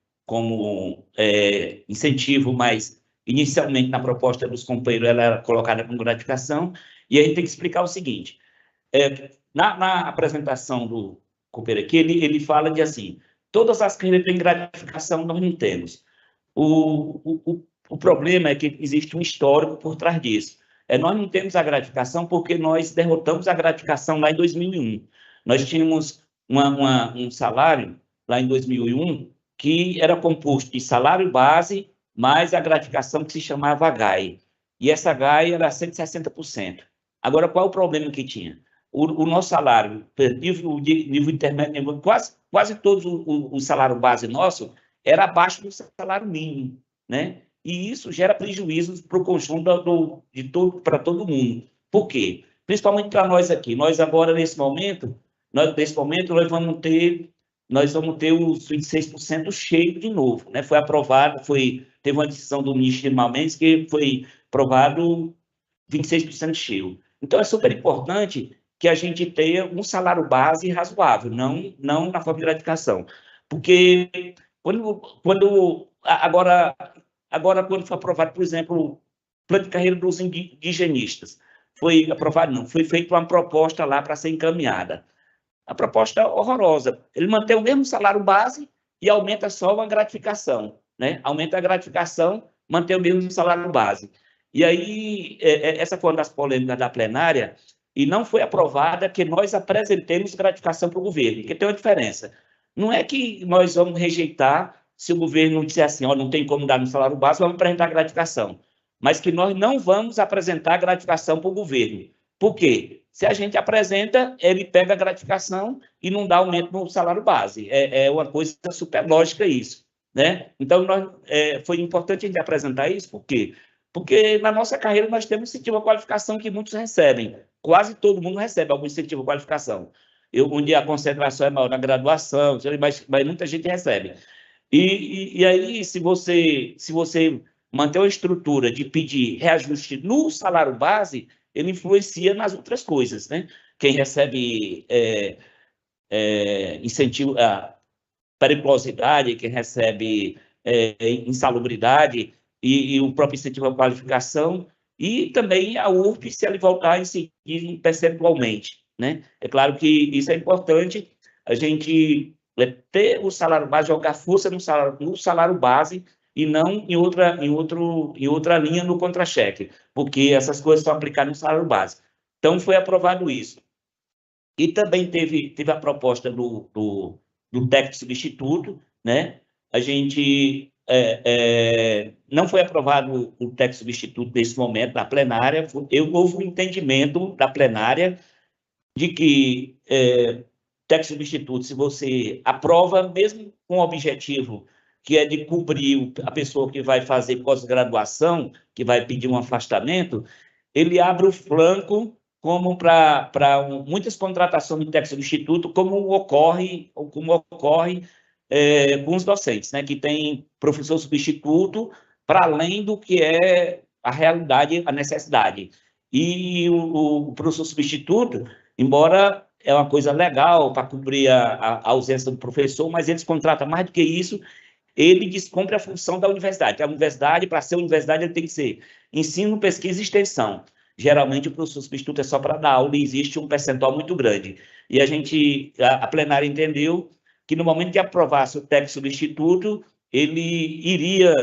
incentivo, mas Inicialmente, na proposta dos companheiros, ela era colocada com gratificação, e aí tem que explicar o seguinte, na apresentação do companheiro aqui, ele fala de assim, todas as carreiras têm gratificação, nós não temos. O problema é que existe um histórico por trás disso. Nós não temos a gratificação porque nós derrotamos a gratificação lá em 2001. Nós tínhamos um salário lá em 2001 que era composto de salário base mais a gratificação que se chamava GAI. E essa GAI era 160%. Agora, qual é o problema que tinha? O nosso salário, nível intermédio, quase todos o salário base nosso era abaixo do salário mínimo, né? E isso gera prejuízos para o conjunto para todo mundo. Por quê? Principalmente para nós aqui. Nós agora, nesse momento, nós vamos ter os 26% cheio de novo, né? Foi aprovado, teve uma decisão do ministro Gilmar Mendes que foi aprovado 26% cheio. Então, é super importante que a gente tenha um salário base razoável, não na forma de gratificação. Porque agora, quando foi aprovado, por exemplo, o plano de carreira dos indigenistas, foi aprovado, não, foi feita uma proposta lá para ser encaminhada. A proposta horrorosa. Ele mantém o mesmo salário base e aumenta só a gratificação, né? Aumenta a gratificação, mantém o mesmo salário base. E aí, essa foi uma das polêmicas da plenária, e não foi aprovada que nós apresentemos gratificação para o governo, porque tem uma diferença. Não é que nós vamos rejeitar se o governo disser assim, não tem como dar no salário base, vamos apresentar gratificação. Mas que nós não vamos apresentar gratificação para o governo. Por quê? Se a gente apresenta, ele pega a gratificação e não dá aumento no salário base. É uma coisa super lógica isso, né? Então, foi importante a gente apresentar isso, por quê? Porque na nossa carreira nós temos incentivo à qualificação que muitos recebem. Quase todo mundo recebe algum incentivo à qualificação. Onde a concentração é maior na graduação, mas muita gente recebe. E aí, se você manter uma estrutura de pedir reajuste no salário base, ele influencia nas outras coisas, né? Quem recebe incentivo à periculosidade, quem recebe insalubridade e o próprio incentivo à qualificação, e também a URP, se ele voltar a incidir percentualmente, né? É claro que isso é importante, a gente ter o salário base, jogar força no salário base e não em outra linha no contra-cheque, porque essas coisas são aplicadas no salário base. Então, foi aprovado isso. E também teve a proposta do técnico substituto, né? A gente não foi aprovado o técnico substituto nesse momento na plenária, houve um entendimento da plenária de que técnico substituto, se você aprova, mesmo com o objetivo que é de cobrir a pessoa que vai fazer pós-graduação, que vai pedir um afastamento, ele abre o flanco como para muitas contratações de técnico substituto, como ocorre com os docentes, né, que tem professor substituto para além do que é a realidade, a necessidade. E o professor substituto, embora é uma coisa legal para cobrir a ausência do professor, mas eles contratam mais do que isso, ele descumpre a função da universidade. A universidade, para ser universidade, ele tem que ser ensino, pesquisa e extensão. Geralmente, o professor substituto é só para dar aula e existe um percentual muito grande. E a plenária entendeu que, no momento de aprovasse o técnico substituto, ele iria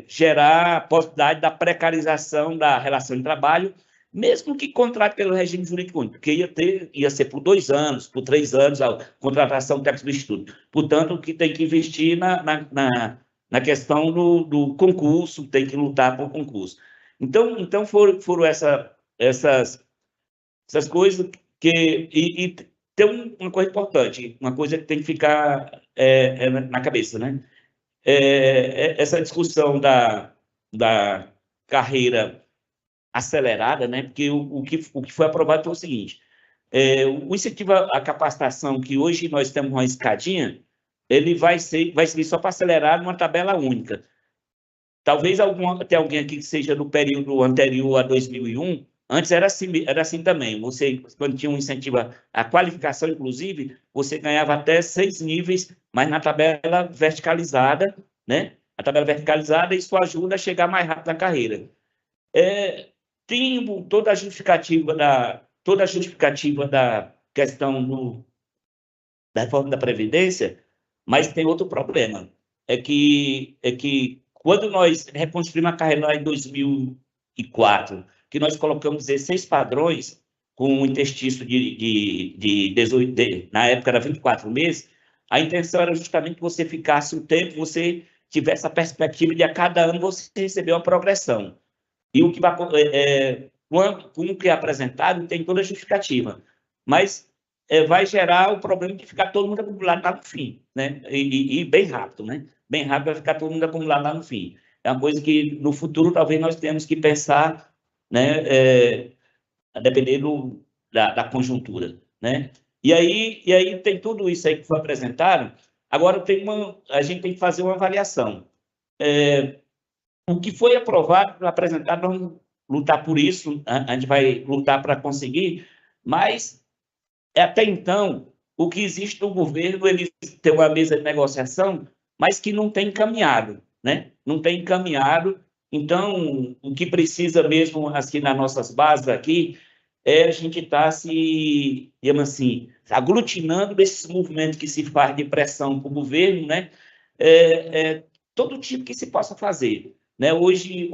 gerar a possibilidade da precarização da relação de trabalho, mesmo que contrate pelo regime jurídico único, porque ia ser por 2 anos, por 3 anos, a contratação do técnico substituto. Portanto, que tem que investir na questão do concurso, tem que lutar por concurso. Então foram essas coisas que... E tem uma coisa importante, uma coisa que tem que ficar na cabeça, né? Essa discussão da carreira acelerada, né? Porque o que foi aprovado foi o seguinte: o incentivo à capacitação, que hoje nós temos uma escadinha, ele vai servir só para acelerar numa tabela única. Talvez tenha alguém aqui que seja do período anterior a 2001, antes era assim também. Você, quando tinha um incentivo à qualificação, inclusive, você ganhava até 6 níveis, mas na tabela verticalizada, né? a tabela verticalizada, isso ajuda a chegar mais rápido na carreira. Tem toda a justificativa da questão da reforma da Previdência, mas tem outro problema, é que quando nós reconstruímos a carreira lá em 2004, que nós colocamos 16 padrões com um interstício de 18, na época era 24 meses, a intenção era justamente que você ficasse um tempo, você tivesse a perspectiva de a cada ano você receber uma progressão. E o que vai, como que é apresentado tem toda a justificativa, mas vai gerar o problema de ficar todo mundo acumulado lá no fim, né? E bem rápido, né? Bem rápido vai ficar todo mundo acumulado lá no fim. É uma coisa que no futuro talvez nós temos que pensar, né? A depender da conjuntura, né? E aí tem tudo isso aí que foi apresentado. Agora a gente tem que fazer uma avaliação. O que foi aprovado, apresentado, vamos lutar por isso, a gente vai lutar para conseguir, mas até então, o que existe no governo, ele tem uma mesa de negociação, mas que não tem encaminhado, né? Não tem encaminhado. Então, o que precisa mesmo, assim, nas nossas bases aqui, a gente estar se, digamos assim, aglutinando desses movimentos que se faz de pressão para o governo, né? Todo tipo que se possa fazer, né? Hoje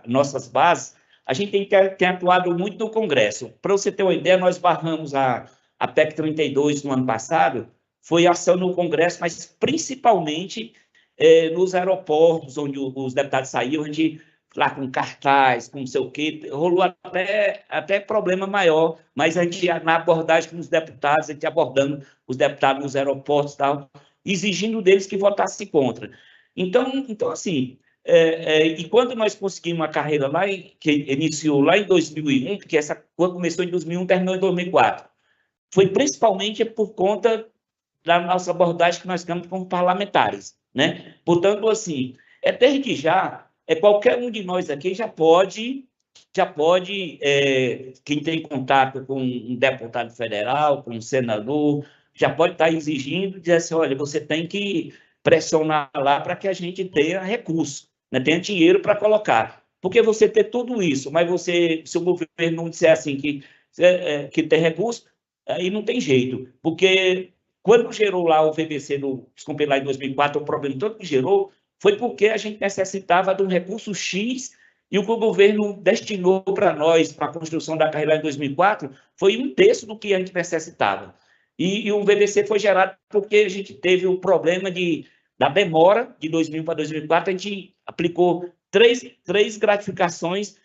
nossas bases, a gente tem atuado muito no Congresso. Para você ter uma ideia, nós barramos a PEC 32 no ano passado, foi ação no Congresso, mas principalmente nos aeroportos, onde os deputados saíram, onde lá com cartaz, com não sei o quê, rolou até problema maior, mas a gente, na abordagem com os deputados, a gente abordando os deputados nos aeroportos e tal, exigindo deles que votassem contra. Então assim, e quando nós conseguimos uma carreira lá, que iniciou lá em 2001, porque quando começou em 2001, terminou em 2004, foi principalmente por conta da nossa abordagem que nós ficamos como parlamentares, né? Portanto, assim, desde já, qualquer um de nós aqui já pode, quem tem contato com um deputado federal, com um senador, já pode estar exigindo, dizer assim, olha, você tem que pressionar lá para que a gente tenha recurso, né? Tenha dinheiro para colocar. Porque você ter tudo isso, mas se o governo não disser assim que tem recurso, aí não tem jeito. Porque quando gerou lá o VBC, desculpe, lá em 2004, o problema todo que gerou foi porque a gente necessitava de um recurso X e o que o governo destinou para nós, para a construção da carreira em 2004, foi 1/3 do que a gente necessitava. E o VBC foi gerado porque a gente teve o problema da demora de 2000 para 2004, a gente aplicou três gratificações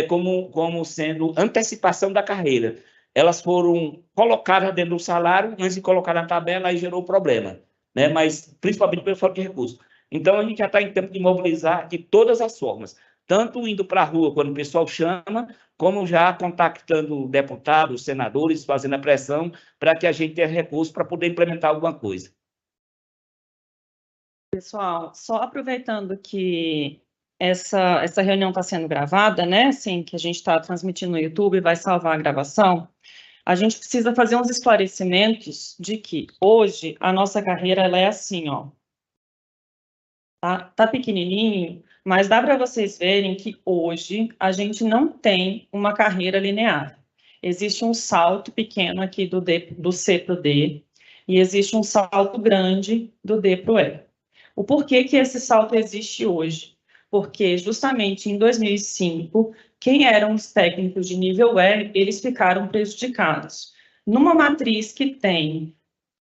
como sendo antecipação da carreira. Elas foram colocadas dentro do salário, antes de colocar na tabela, aí gerou problema, né? Mas principalmente pelo falta de recursos. Então, a gente já está em tempo de mobilizar de todas as formas, tanto indo para a rua, quando o pessoal chama, como já contactando deputados, senadores, fazendo a pressão para que a gente tenha recursos para poder implementar alguma coisa. Pessoal, só aproveitando que essa reunião está sendo gravada, né? Assim, que a gente está transmitindo no YouTube e vai salvar a gravação. A gente precisa fazer uns esclarecimentos de que hoje a nossa carreira ela é assim, ó. Tá pequenininho, mas dá para vocês verem que hoje a gente não tem uma carreira linear. Existe um salto pequeno aqui do C para o D e existe um salto grande do D para o E. O porquê que esse salto existe hoje? Porque justamente em 2005, quem eram os técnicos de nível E, eles ficaram prejudicados. Numa matriz que tem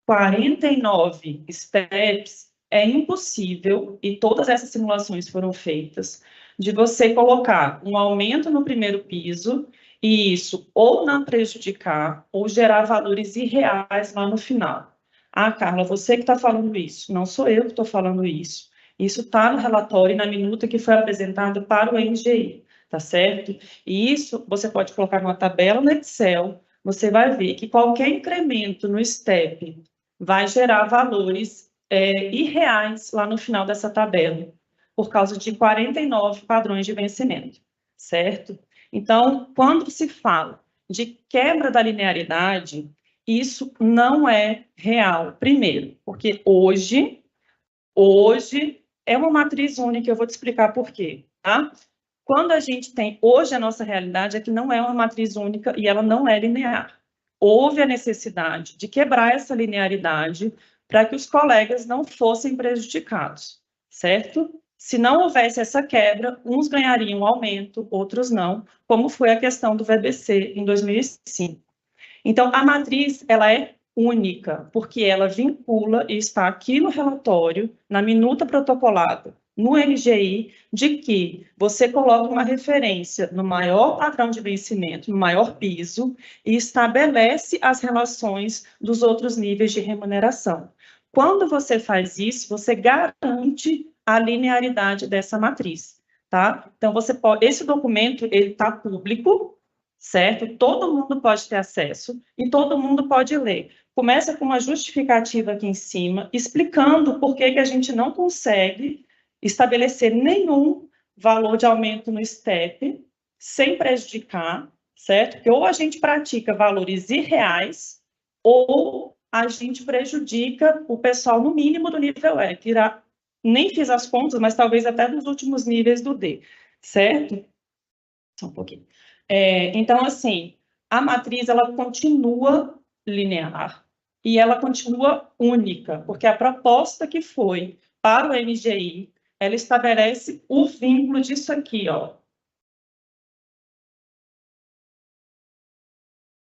49 steps, é impossível, e todas essas simulações foram feitas, de você colocar um aumento no primeiro piso e isso ou não prejudicar ou gerar valores irreais lá no final. Ah, Carla, você que está falando isso, não sou eu que estou falando isso. Isso está no relatório e na minuta que foi apresentado para o NGI, tá certo? E isso você pode colocar numa tabela no Excel, você vai ver que qualquer incremento no STEP vai gerar valores irreais lá no final dessa tabela, por causa de 49 padrões de vencimento, certo? Então, quando se fala de quebra da linearidade, isso não é real. Primeiro, porque hoje Hoje é uma matriz única, eu vou te explicar por quê, tá? Quando a gente tem, hoje a nossa realidade é que não é uma matriz única e ela não é linear. Houve a necessidade de quebrar essa linearidade para que os colegas não fossem prejudicados, certo? Se não houvesse essa quebra, uns ganhariam um aumento, outros não, como foi a questão do VBC em 2005. Então, a matriz, ela é única, porque ela vincula, e está aqui no relatório, na minuta protocolada, no MGI, de que você coloca uma referência no maior padrão de vencimento, no maior piso, e estabelece as relações dos outros níveis de remuneração. Quando você faz isso, você garante a linearidade dessa matriz, tá? Então, você pode, esse documento, ele está público, certo? Todo mundo pode ter acesso e todo mundo pode ler. Começa com uma justificativa aqui em cima, explicando por que a gente não consegue estabelecer nenhum valor de aumento no STEP sem prejudicar, certo? Porque ou a gente pratica valores irreais ou a gente prejudica o pessoal no mínimo do nível E, que irá, nem fiz as contas, mas talvez até dos últimos níveis do D, certo? Só um pouquinho. Então, assim, a matriz, ela continua linear e ela continua única, porque a proposta que foi para o MGI, ela estabelece o vínculo disso aqui, ó.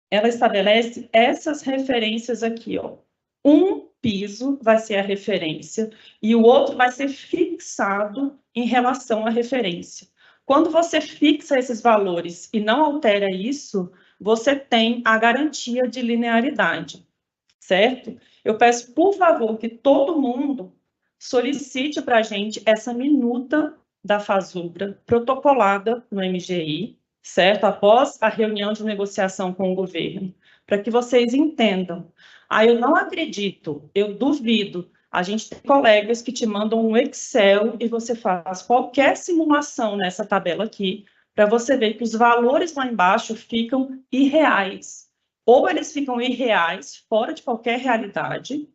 Ela estabelece essas referências aqui, ó. Um piso vai ser a referência e o outro vai ser fixado em relação à referência. Quando você fixa esses valores e não altera isso, você tem a garantia de linearidade, certo? Eu peço, por favor, que todo mundo solicite para a gente essa minuta da FASUBRA protocolada no MGI, certo? Após a reunião de negociação com o governo, para que vocês entendam. Eu não acredito, eu duvido. A gente tem colegas que te mandam um Excel e você faz qualquer simulação nessa tabela aqui, para você ver que os valores lá embaixo ficam irreais. Ou eles ficam irreais, fora de qualquer realidade,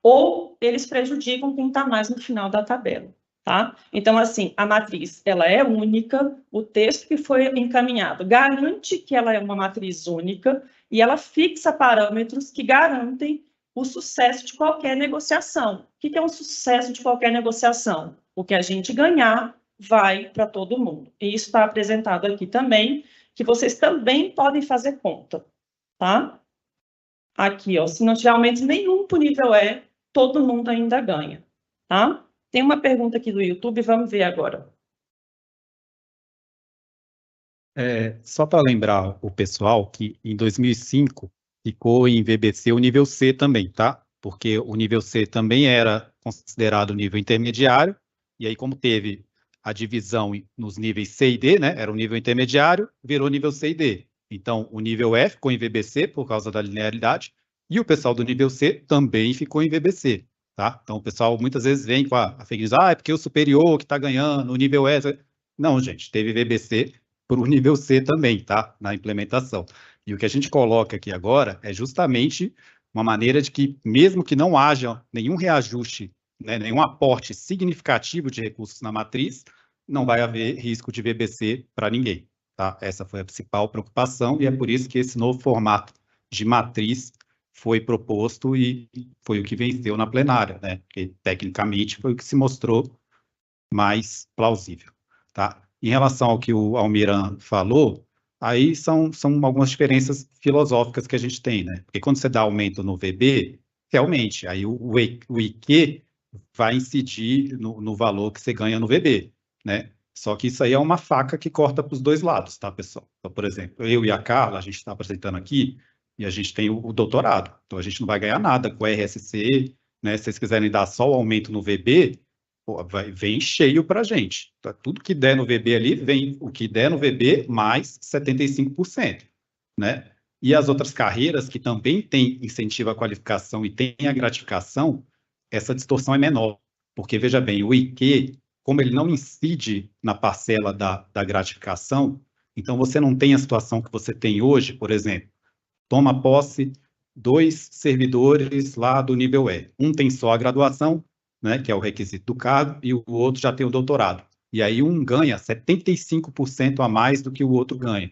ou eles prejudicam quem está mais no final da tabela, tá? Então, assim, a matriz, ela é única, o texto que foi encaminhado garante que ela é uma matriz única e ela fixa parâmetros que garantem o sucesso de qualquer negociação. O que é um sucesso de qualquer negociação? O que a gente ganhar vai para todo mundo. E isso está apresentado aqui também, que vocês também podem fazer conta, tá? Aqui, ó, se não tiver aumento nenhum para o nível E, todo mundo ainda ganha, tá? Tem uma pergunta aqui do YouTube, vamos ver agora. Só para lembrar o pessoal que em 2005 ficou em VBC o nível C também, tá? Porque o nível C também era considerado nível intermediário, e aí como teve a divisão nos níveis C e D, né? Era o nível intermediário, virou nível C e D. Então, o nível E ficou em VBC por causa da linearidade, e o pessoal do nível C também ficou em VBC, tá? Então, o pessoal muitas vezes vem com a fake news, é porque o superior que está ganhando, o nível E... Não, gente, teve VBC para o nível C também, tá? Na implementação. E o que a gente coloca aqui agora é justamente uma maneira de que, mesmo que não haja nenhum reajuste, né, nenhum aporte significativo de recursos na matriz, não vai haver risco de VBC para ninguém, tá? Essa foi a principal preocupação e é por isso que esse novo formato de matriz foi proposto e foi o que venceu na plenária, né? Porque, tecnicamente, foi o que se mostrou mais plausível, tá? Em relação ao que o Almiran falou, aí são algumas diferenças filosóficas que a gente tem, né? Porque quando você dá aumento no VB, realmente, aí o IQ vai incidir no valor que você ganha no VB, né? Só que isso aí é uma faca que corta para os dois lados, tá, pessoal? Então, por exemplo, eu e a Carla, a gente está apresentando aqui, e a gente tem o doutorado, então a gente não vai ganhar nada com o RSC, né? Se vocês quiserem dar só o aumento no VB, vem cheio para a gente. Tá? Tudo que der no VB ali, vem o que der no VB mais 75%. Né? E as outras carreiras que também têm incentivo à qualificação e têm a gratificação, essa distorção é menor. Porque, veja bem, o IQ, como ele não incide na parcela da gratificação, então você não tem a situação que você tem hoje, por exemplo, toma posse 2 servidores lá do nível E. Um tem só a graduação, né, que é o requisito do cargo, e o outro já tem o doutorado. E aí um ganha 75% a mais do que o outro ganha,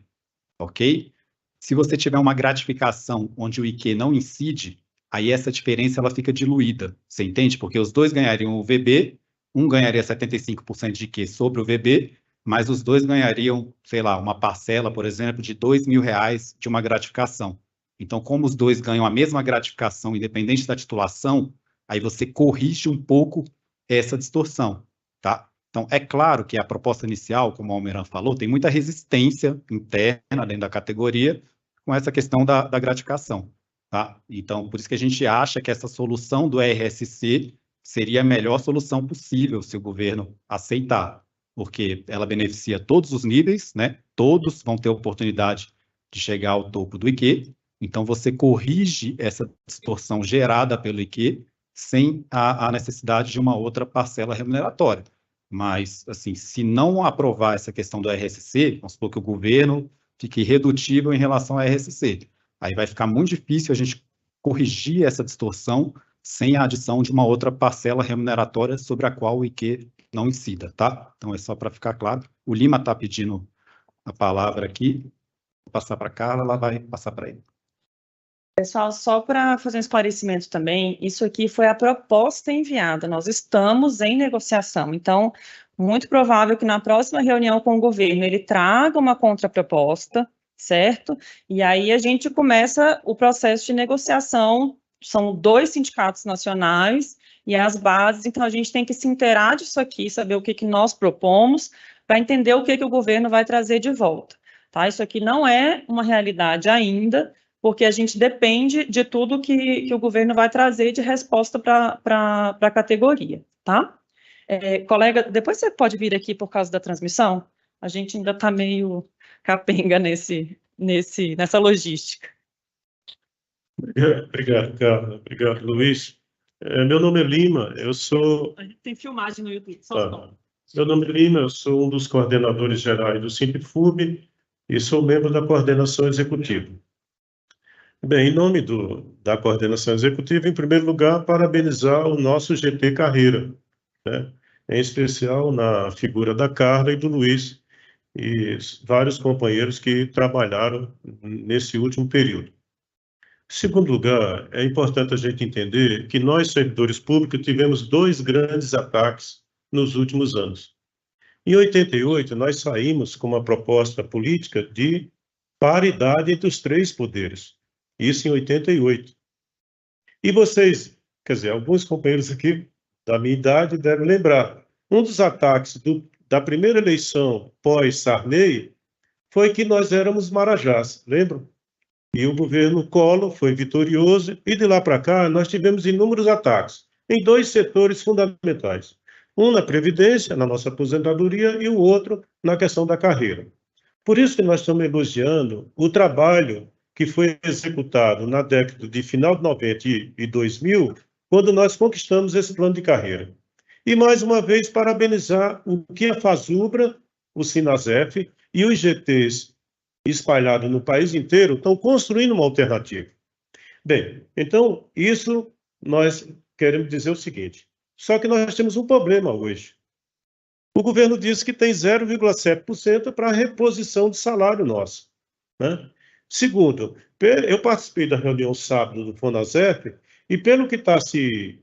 ok? Se você tiver uma gratificação onde o IQ não incide, aí essa diferença ela fica diluída, você entende? Porque os dois ganhariam o VB, um ganharia 75% de IQ sobre o VB, mas os dois ganhariam, sei lá, uma parcela, por exemplo, de R$ 2.000 de uma gratificação. Então, como os dois ganham a mesma gratificação, independente da titulação, aí você corrige um pouco essa distorção, tá? Então, é claro que a proposta inicial, como o Almeran falou, tem muita resistência interna dentro da categoria com essa questão da gratificação, tá? Então, por isso que a gente acha que essa solução do RSC seria a melhor solução possível se o governo aceitar, porque ela beneficia todos os níveis, né? Todos vão ter oportunidade de chegar ao topo do IQ, então você corrige essa distorção gerada pelo IQ sem a necessidade de uma outra parcela remuneratória. Mas, assim, se não aprovar essa questão do RSC, vamos supor que o governo fique irredutível em relação ao RSC. Aí vai ficar muito difícil a gente corrigir essa distorção sem a adição de uma outra parcela remuneratória sobre a qual o IQ não incida, tá? Então, é só para ficar claro. O Lima está pedindo a palavra aqui. Vou passar para a Carla, ela vai passar para ele. Pessoal, só para fazer um esclarecimento também, isso aqui foi a proposta enviada, nós estamos em negociação, então, muito provável que na próxima reunião com o governo ele traga uma contraproposta, certo? E aí a gente começa o processo de negociação, são 2 sindicatos nacionais e as bases, então a gente tem que se inteirar disso aqui, saber o que nós propomos, para entender o que o governo vai trazer de volta, tá? Isso aqui não é uma realidade ainda, porque a gente depende de tudo que o governo vai trazer de resposta para a categoria, tá? Colega, depois você pode vir aqui por causa da transmissão? A gente ainda está meio capenga nessa logística. Obrigado, Carla. Obrigado, Luiz. Meu nome é Lima, eu sou... A gente tem filmagem no YouTube, Meu nome é Lima, eu sou um dos coordenadores gerais do Simpfub e sou membro da coordenação executiva. Bem, em nome da coordenação executiva, em primeiro lugar, parabenizar o nosso GT Carreira, né? Em especial na figura da Carla e do Luiz, e vários companheiros que trabalharam nesse último período. Em segundo lugar, é importante a gente entender que nós, servidores públicos, tivemos 2 grandes ataques nos últimos anos. Em 88, nós saímos com uma proposta política de paridade entre os 3 poderes. Isso em 88. E vocês, quer dizer, alguns companheiros aqui da minha idade devem lembrar, um dos ataques da primeira eleição pós-Sarney foi que nós éramos marajás, lembram? E o governo Collor foi vitorioso, e de lá para cá nós tivemos inúmeros ataques, em 2 setores fundamentais. Um na Previdência, na nossa aposentadoria, e o outro na questão da carreira. Por isso que nós estamos elogiando o trabalho que foi executado na década de final de 90 e 2000, quando nós conquistamos esse plano de carreira. E, mais uma vez, parabenizar o que a FASUBRA, o SINASEF e os GTs espalhados no país inteiro estão construindo uma alternativa. Bem, então, isso nós queremos dizer o seguinte, só que nós temos um problema hoje. O governo disse que tem 0,7% para a reposição de salário nosso, né? Segundo, eu participei da reunião sábado do FONASEF e, pelo que está se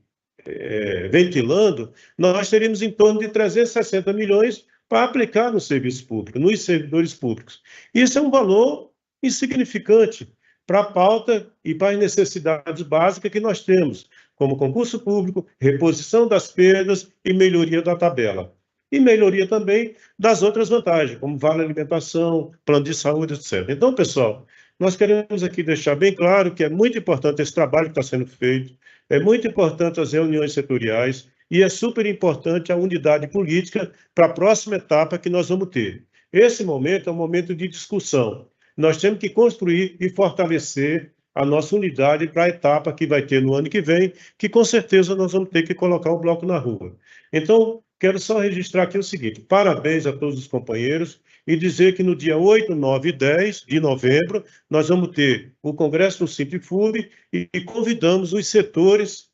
ventilando, nós teríamos em torno de 360 milhões para aplicar no serviço público, nos servidores públicos. Isso é um valor insignificante para a pauta e para as necessidades básicas que nós temos, como concurso público, reposição das perdas e melhoria da tabela. E melhoria também das outras vantagens, como vale alimentação, plano de saúde, etc. Então, pessoal, nós queremos aqui deixar bem claro que é muito importante esse trabalho que está sendo feito, é muito importante as reuniões setoriais e é super importante a unidade política para a próxima etapa que nós vamos ter. Esse momento é um momento de discussão. Nós temos que construir e fortalecer a nossa unidade para a etapa que vai ter no ano que vem, que com certeza nós vamos ter que colocar o bloco na rua. Então, quero só registrar aqui o seguinte, parabéns a todos os companheiros e dizer que no dia 8, 9 e 10 de novembro nós vamos ter o Congresso do Simpfub e convidamos os setores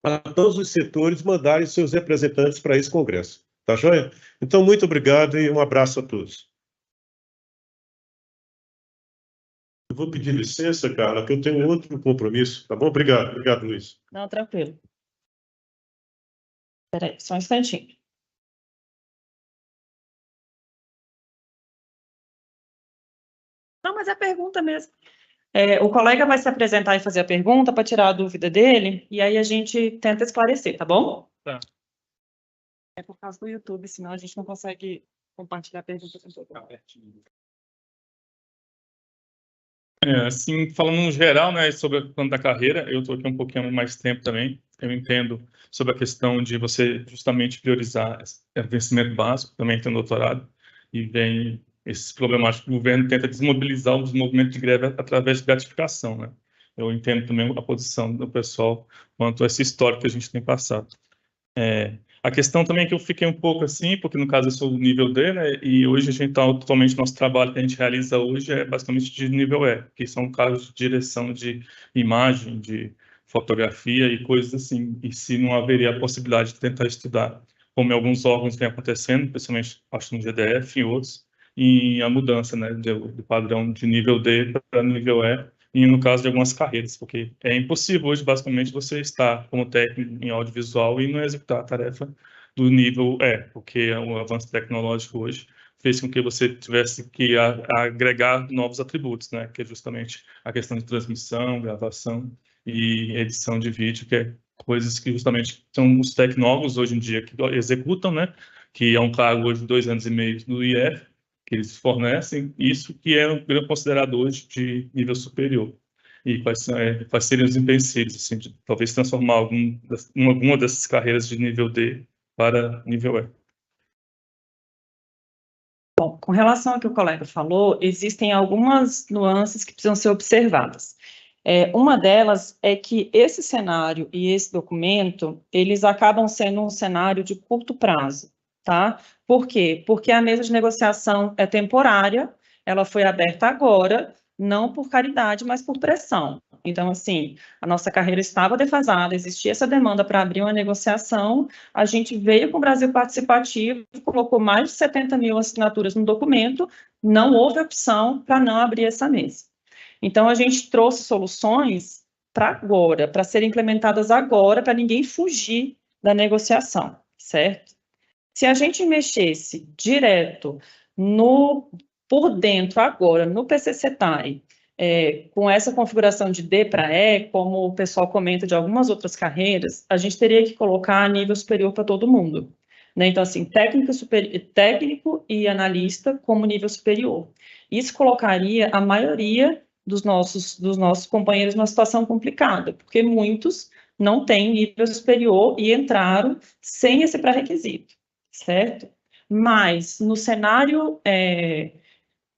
a todos os setores mandarem seus representantes para esse congresso. Tá joia? Então, muito obrigado e um abraço a todos. Eu vou pedir licença, Carla, que eu tenho outro compromisso, tá bom? Obrigado, Luiz. Não, tranquilo. Espera aí, só um instantinho. Não, mas é pergunta mesmo. O colega vai se apresentar e fazer a pergunta para tirar a dúvida dele, e aí a gente tenta esclarecer, tá bom? Tá. É por causa do YouTube, senão a gente não consegue compartilhar a pergunta com todo mundo. Assim, falando no geral, né, sobre o plano da carreira, eu estou aqui um pouquinho mais tempo também, eu entendo sobre a questão de você justamente priorizar o vencimento básico, também tenho doutorado, e vem esses problemáticos que o governo tenta desmobilizar os movimentos de greve através de gratificação, né? Eu entendo também a posição do pessoal quanto a esse histórico que a gente tem passado. A questão também é que eu fiquei um pouco assim, porque no caso eu sou do nível D, né, e hoje a gente está atualmente, nosso trabalho que a gente realiza hoje é basicamente de nível E, que são casos de direção de imagem, de fotografia e coisas assim, e se não haveria a possibilidade de tentar estudar, como em alguns órgãos vem acontecendo, principalmente acho no GDF e outros, e a mudança, né, do padrão de nível D para nível E, e no caso de algumas carreiras, porque é impossível hoje, basicamente, você estar como técnico em audiovisual e não executar a tarefa do nível E, porque o avanço tecnológico hoje fez com que você tivesse que agregar novos atributos, né, que é justamente a questão de transmissão, gravação e edição de vídeo, que é coisas que justamente são os tecnólogos hoje em dia que executam, né, que é um cargo hoje de 2 anos e meio no IF, que eles fornecem, isso que é considerado hoje de nível superior. E quais seriam os empecilhos, assim, de talvez transformar alguma dessas carreiras de nível D para nível E? Bom, com relação ao que o colega falou, existem algumas nuances que precisam ser observadas. Uma delas é que esse cenário e esse documento, eles acabam sendo um cenário de curto prazo, tá? Por quê? Porque a mesa de negociação é temporária, ela foi aberta agora, não por caridade, mas por pressão. Então, assim, a nossa carreira estava defasada, existia essa demanda para abrir uma negociação, a gente veio com o Brasil Participativo, colocou mais de 70 mil assinaturas no documento, não houve opção para não abrir essa mesa. Então, a gente trouxe soluções para agora, para serem implementadas agora, para ninguém fugir da negociação, certo? Se a gente mexesse direto por dentro agora, no PCCETAI, com essa configuração de D para E, como o pessoal comenta de algumas outras carreiras, a gente teria que colocar a nível superior para todo mundo. Né? Então, assim, técnico e analista como nível superior. Isso colocaria a maioria dos nossos companheiros numa situação complicada, porque muitos não têm nível superior e entraram sem esse pré-requisito, certo? Mas, no cenário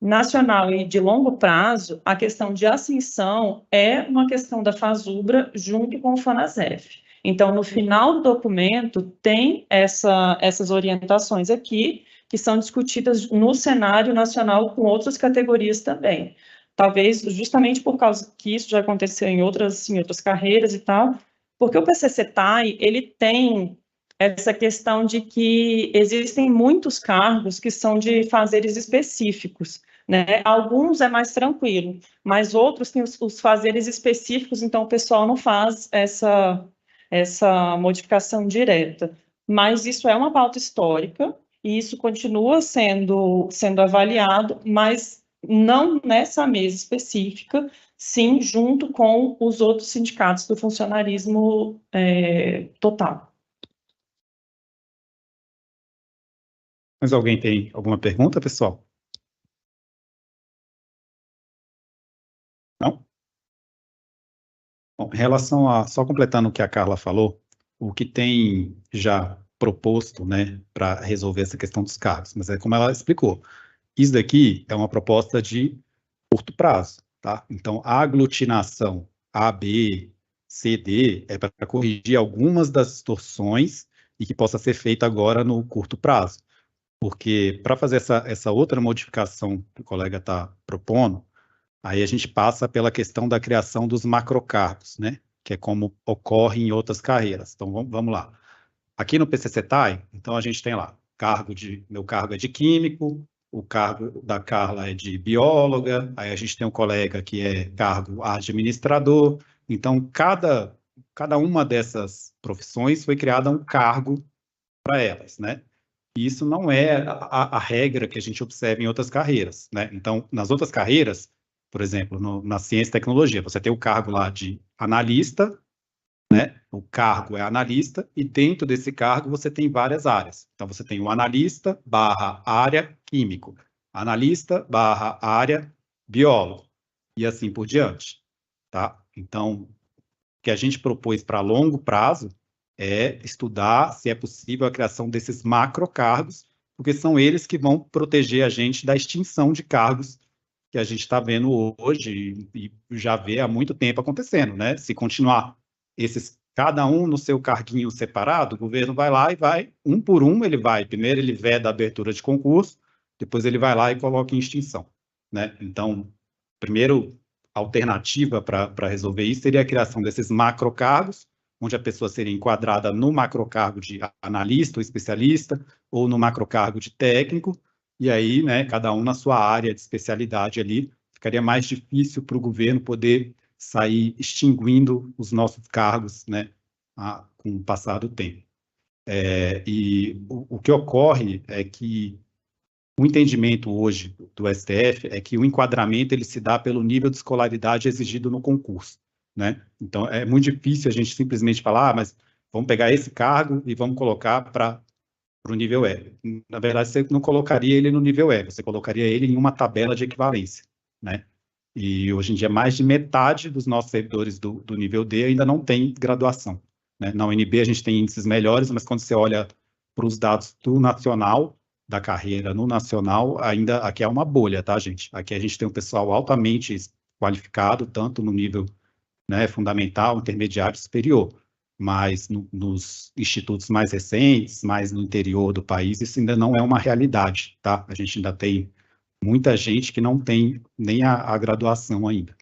nacional e de longo prazo, a questão de ascensão é uma questão da FASUBRA junto com o FANASEF. Então, no final do documento, tem essas orientações aqui, que são discutidas no cenário nacional com outras categorias também. Talvez justamente por causa que isso já aconteceu em outras carreiras e tal, porque o PCCETAI, ele tem essa questão de que existem muitos cargos que são de fazeres específicos, né? Alguns é mais tranquilo, mas outros têm os fazeres específicos, então o pessoal não faz essa modificação direta. Mas isso é uma pauta histórica, e isso continua sendo avaliado, mas não nessa mesa específica, sim junto com os outros sindicatos do funcionarismo total. Mas alguém tem alguma pergunta, pessoal? Não? Bom, em relação só completando o que a Carla falou, o que tem já proposto, né, para resolver essa questão dos cargos, mas é como ela explicou, isso daqui é uma proposta de curto prazo, tá? Então, a aglutinação A, B, C, D é para corrigir algumas das distorções e que possa ser feita agora no curto prazo. Porque para fazer essa outra modificação que o colega está propondo, aí a gente passa pela questão da criação dos macrocargos, né? que é como ocorre em outras carreiras. Então, vamos lá. Aqui no PCCETAI, então a gente tem lá, meu cargo é de químico, o cargo da Carla é de bióloga, aí a gente tem um colega que é cargo administrador. Então, cada uma dessas profissões foi criada um cargo para elas, né? E isso não é a regra que a gente observa em outras carreiras, né? Então, nas outras carreiras, por exemplo, na ciência e tecnologia, você tem o cargo lá de analista, né? O cargo é analista, e dentro desse cargo você tem várias áreas. Então, você tem o analista / área químico, analista / área biólogo, e assim por diante, tá? Então, o que a gente propôs para longo prazo é estudar se é possível a criação desses macrocargos, porque são eles que vão proteger a gente da extinção de cargos que a gente está vendo hoje e já vê há muito tempo acontecendo, né? Se continuar cada um no seu carguinho separado, o governo vai lá e vai, um por um, primeiro ele veda a abertura de concurso, depois ele vai lá e coloca em extinção, né? Então, primeiro alternativa para resolver isso seria a criação desses macrocargos, onde a pessoa seria enquadrada no macrocargo de analista ou especialista, ou no macrocargo de técnico, e aí, né, cada um na sua área de especialidade ali, ficaria mais difícil para o governo poder sair extinguindo os nossos cargos, né, com o passar do tempo. E o que ocorre é que o entendimento hoje do STF é que o enquadramento ele se dá pelo nível de escolaridade exigido no concurso, né? Então, é muito difícil a gente simplesmente falar, mas vamos pegar esse cargo e vamos colocar para o nível E. Na verdade, você não colocaria ele no nível E, você colocaria ele em uma tabela de equivalência, né? E hoje em dia, mais de metade dos nossos servidores do nível D ainda não tem graduação, né? Na UNB, a gente tem índices melhores, mas quando você olha para os dados do nacional, da carreira no nacional, ainda aqui é uma bolha, tá, gente? Aqui a gente tem um pessoal altamente qualificado, tanto no nível, né, fundamental, intermediário e superior, mas nos institutos mais recentes, mais no interior do país, isso ainda não é uma realidade, tá? A gente ainda tem muita gente que não tem nem a graduação ainda,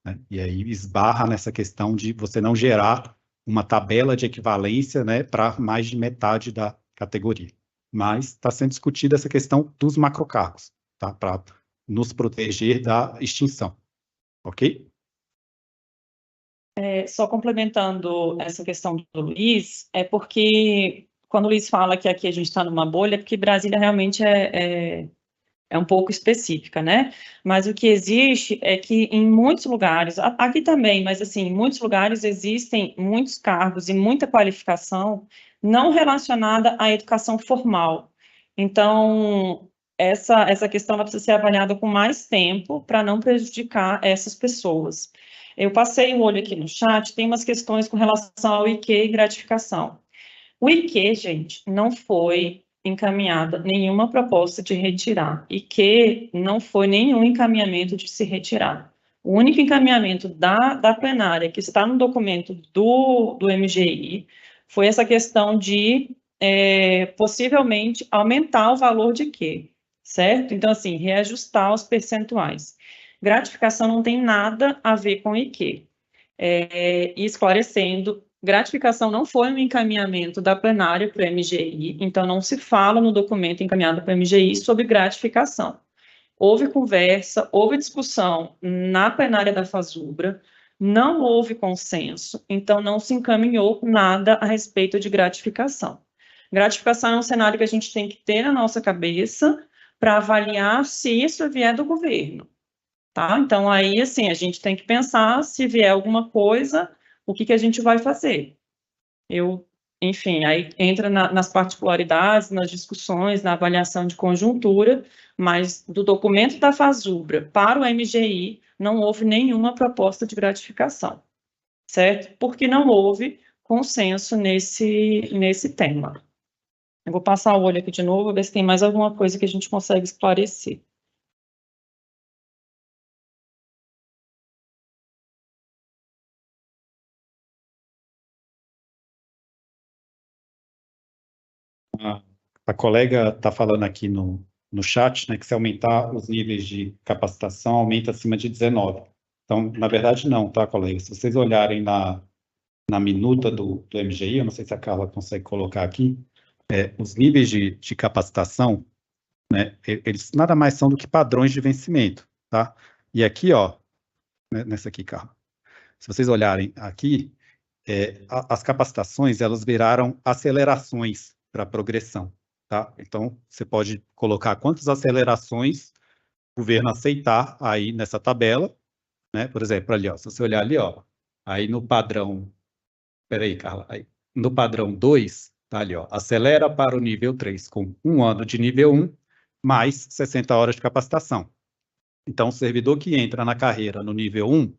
né? E aí esbarra nessa questão de você não gerar uma tabela de equivalência, né, para mais de metade da categoria. Mas está sendo discutida essa questão dos macrocargos, tá? Para nos proteger da extinção, ok? Só complementando essa questão do Luiz, é porque quando o Luiz fala que aqui a gente está numa bolha, é porque Brasília realmente é um pouco específica, né? Mas o que existe é que em muitos lugares, aqui também, mas assim, em muitos lugares existem muitos cargos e muita qualificação não relacionada à educação formal. Então, essa questão ela precisa ser avaliada com mais tempo para não prejudicar essas pessoas. Eu passei o olho aqui no chat, tem umas questões com relação ao IQ e gratificação. O IQ, gente, não foi encaminhada nenhuma proposta de retirar, e que não foi nenhum encaminhamento de se retirar. O único encaminhamento da plenária, que está no documento do MGI, foi essa questão de, possivelmente, aumentar o valor de IQ, certo? Então, assim, reajustar os percentuais. Gratificação não tem nada a ver com IQ. E esclarecendo, gratificação não foi um encaminhamento da plenária para o MGI, então não se fala no documento encaminhado para o MGI sobre gratificação. Houve conversa, houve discussão na plenária da FASUBRA, não houve consenso, então não se encaminhou nada a respeito de gratificação. Gratificação é um cenário que a gente tem que ter na nossa cabeça para avaliar se isso vier do governo. Tá? Então, aí, assim, a gente tem que pensar se vier alguma coisa, o que a gente vai fazer. Enfim, aí entra nas particularidades, nas discussões, na avaliação de conjuntura, mas do documento da FASUBRA para o MGI não houve nenhuma proposta de gratificação, certo? Porque não houve consenso nesse tema. Eu vou passar o olho aqui de novo, ver se tem mais alguma coisa que a gente consegue esclarecer. A colega está falando aqui no chat, né, que se aumentar os níveis de capacitação, aumenta acima de 19. Então, na verdade, não, tá, colega? Se vocês olharem na minuta do MGI, eu não sei se a Carla consegue colocar aqui, os níveis de capacitação, né, eles nada mais são do que padrões de vencimento, tá? E aqui, ó, nessa aqui, Carla, se vocês olharem aqui, as capacitações, elas viraram acelerações para a progressão, tá? Então, você pode colocar quantas acelerações o governo aceitar aí nessa tabela, né? Por exemplo, ali, ó, se você olhar ali, ó, aí no padrão, peraí, Carla, aí, no padrão 2, tá ali, ó, acelera para o nível 3 com 1 ano de nível 1, mais 60 horas de capacitação. Então, o servidor que entra na carreira no nível 1,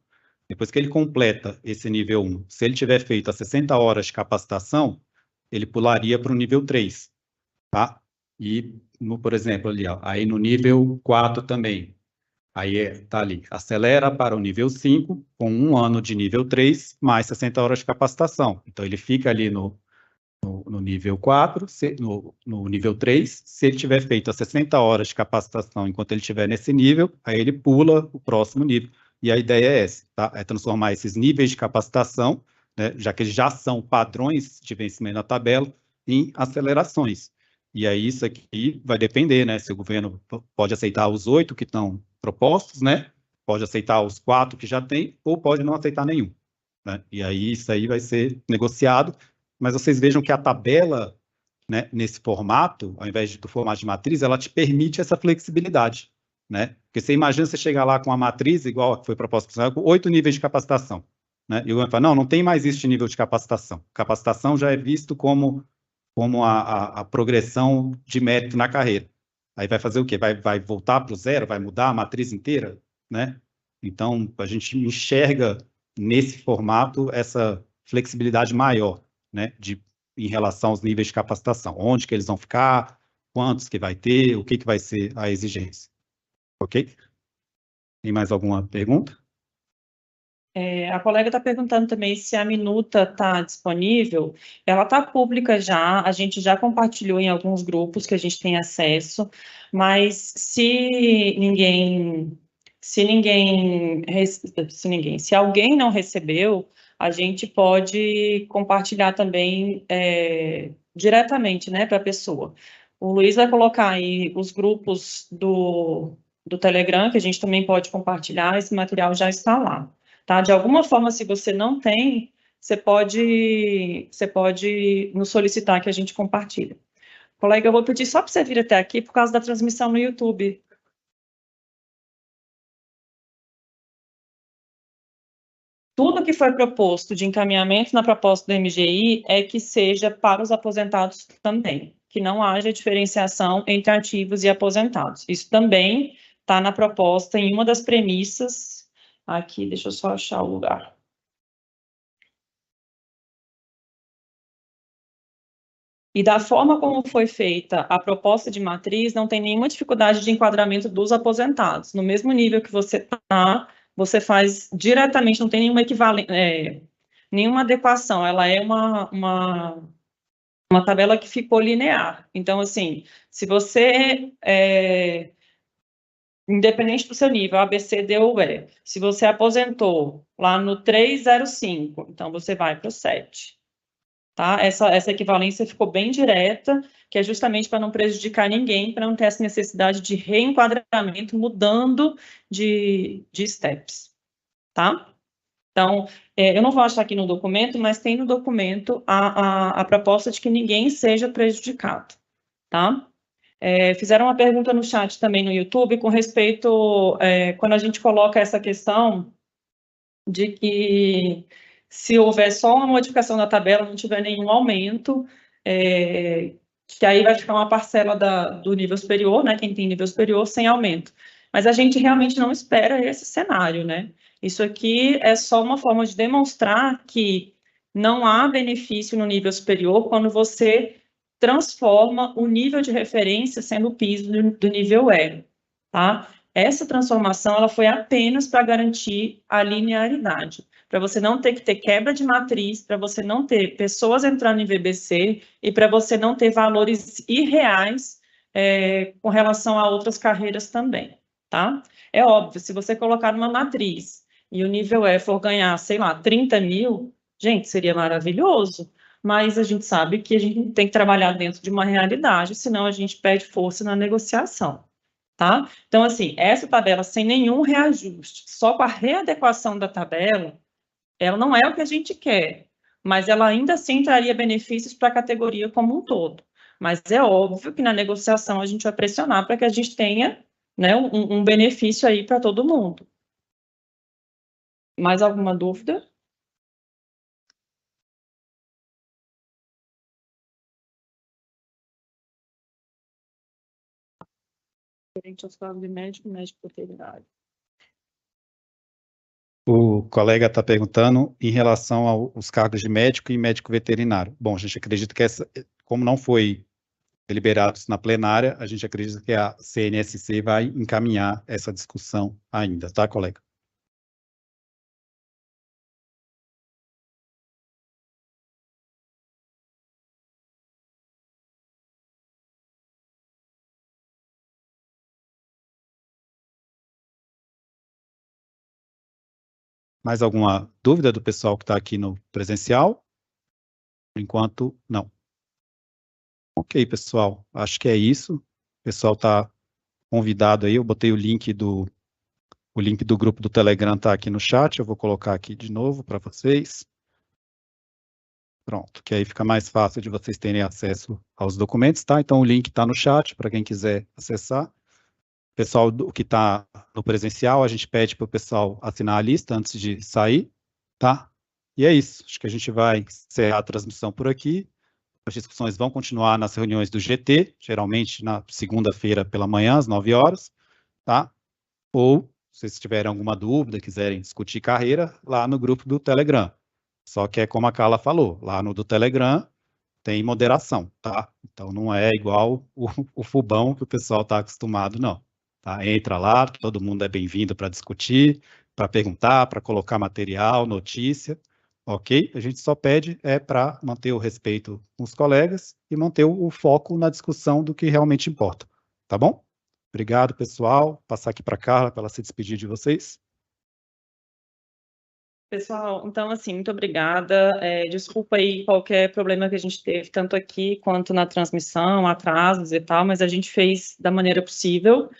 depois que ele completa esse nível 1, se ele tiver feito as 60 horas de capacitação, ele pularia para o nível 3, tá? E, por exemplo, ali, ó, aí no nível 4 também, aí tá ali, acelera para o nível 5, com 1 ano de nível 3, mais 60 horas de capacitação. Então, ele fica ali no nível 4, no nível 3, se ele tiver feito as 60 horas de capacitação enquanto ele estiver nesse nível, aí ele pula o próximo nível. E a ideia é essa, tá? É transformar esses níveis de capacitação, né, já que eles já são padrões de vencimento na tabela, em acelerações. E aí isso aqui vai depender, né? Se o governo pode aceitar os 8 que estão propostos, né? Pode aceitar os 4 que já tem, ou pode não aceitar nenhum, né? E aí isso aí vai ser negociado. Mas vocês vejam que a tabela, né, nesse formato, ao invés do formato de matriz, ela te permite essa flexibilidade, né? Porque você imagina você chegar lá com a matriz, igual a que foi proposta, com 8 níveis de capacitação, né? E o governo fala, não tem mais isso de nível de capacitação. Capacitação já é visto como a progressão de mérito na carreira. Aí vai fazer o quê? Vai voltar para o zero? Vai mudar a matriz inteira, né? Então, a gente enxerga nesse formato essa flexibilidade maior, né, em relação aos níveis de capacitação, onde que eles vão ficar, quantos que vai ter, o que vai ser a exigência. Ok? Tem mais alguma pergunta? A colega está perguntando também se a minuta está disponível. Ela está pública já, a gente já compartilhou em alguns grupos que a gente tem acesso, mas se alguém não recebeu, a gente pode compartilhar também diretamente, né, para a pessoa. O Luiz vai colocar aí os grupos do Telegram, que a gente também pode compartilhar, esse material já está lá. Tá? De alguma forma, se você não tem, você pode nos solicitar que a gente compartilhe. Colega, eu vou pedir só para você vir até aqui por causa da transmissão no YouTube. Tudo que foi proposto de encaminhamento na proposta do MGI é que seja para os aposentados também, que não haja diferenciação entre ativos e aposentados. Isso também está na proposta em uma das premissas. Aqui, deixa eu só achar o lugar. E da forma como foi feita a proposta de matriz, não tem nenhuma dificuldade de enquadramento dos aposentados. No mesmo nível que você está, você faz diretamente, não tem nenhuma nenhuma adequação. Ela é uma tabela que ficou linear. Então, assim, se você independente do seu nível, A, B, C, D ou E. Se você aposentou lá no 305, então você vai para o 7. Tá? Essa equivalência ficou bem direta, que é justamente para não prejudicar ninguém, para não ter essa necessidade de reenquadramento, mudando de steps. Tá? Então, eu não vou achar aqui no documento, mas tem no documento a proposta de que ninguém seja prejudicado. Tá? Fizeram uma pergunta no chat também no YouTube com respeito, quando a gente coloca essa questão de que se houver só uma modificação da tabela, não tiver nenhum aumento, que aí vai ficar uma parcela do nível superior, né, quem tem nível superior, sem aumento. Mas a gente realmente não espera esse cenário, né? Isso aqui é só uma forma de demonstrar que não há benefício no nível superior quando você transforma o nível de referência sendo o piso do nível E, tá? Essa transformação, ela foi apenas para garantir a linearidade, para você não ter que ter quebra de matriz, para você não ter pessoas entrando em VBC e para você não ter valores irreais com relação a outras carreiras também, tá? É óbvio, se você colocar numa matriz e o nível E for ganhar, sei lá, 30 mil, Gente, seria maravilhoso, mas a gente sabe que a gente tem que trabalhar dentro de uma realidade, senão a gente perde força na negociação, tá? Então, assim, essa tabela sem nenhum reajuste, só com a readequação da tabela, ela não é o que a gente quer, mas ela ainda assim traria benefícios para a categoria como um todo. Mas é óbvio que na negociação a gente vai pressionar para que a gente tenha, né, um benefício aí para todo mundo. Mais alguma dúvida? Diferente aos cargos de médico e médico veterinário. O colega está perguntando em relação aos cargos de médico e médico veterinário. Bom, a gente acredita que como não foi deliberado isso na plenária, a gente acredita que a CNSC vai encaminhar essa discussão ainda, tá, colega? Mais alguma dúvida do pessoal que está aqui no presencial? Por enquanto, não. Ok, pessoal, acho que é isso. O pessoal está convidado aí, eu botei o link do grupo do Telegram, está aqui no chat, eu vou colocar aqui de novo para vocês. Pronto, que aí fica mais fácil de vocês terem acesso aos documentos, tá? Então o link está no chat para quem quiser acessar. Pessoal que está no presencial, a gente pede para o pessoal assinar a lista antes de sair, tá? E é isso, acho que a gente vai encerrar a transmissão por aqui. As discussões vão continuar nas reuniões do GT, geralmente na segunda-feira pela manhã, às 9 horas, tá? Ou, se vocês tiverem alguma dúvida, quiserem discutir carreira, lá no grupo do Telegram. Só que é como a Carla falou, lá no do Telegram tem moderação, tá? Então não é igual o Fubão que o pessoal está acostumado, não. Tá? Entra lá, todo mundo é bem-vindo para discutir, para perguntar, para colocar material, notícia, ok? A gente só pede para manter o respeito com os colegas e manter o foco na discussão do que realmente importa, tá bom? Obrigado, pessoal. Passar aqui para a Carla para ela se despedir de vocês. Pessoal, então, assim, muito obrigada. Desculpa aí qualquer problema que a gente teve, tanto aqui quanto na transmissão, atrasos e tal, mas a gente fez da maneira possível,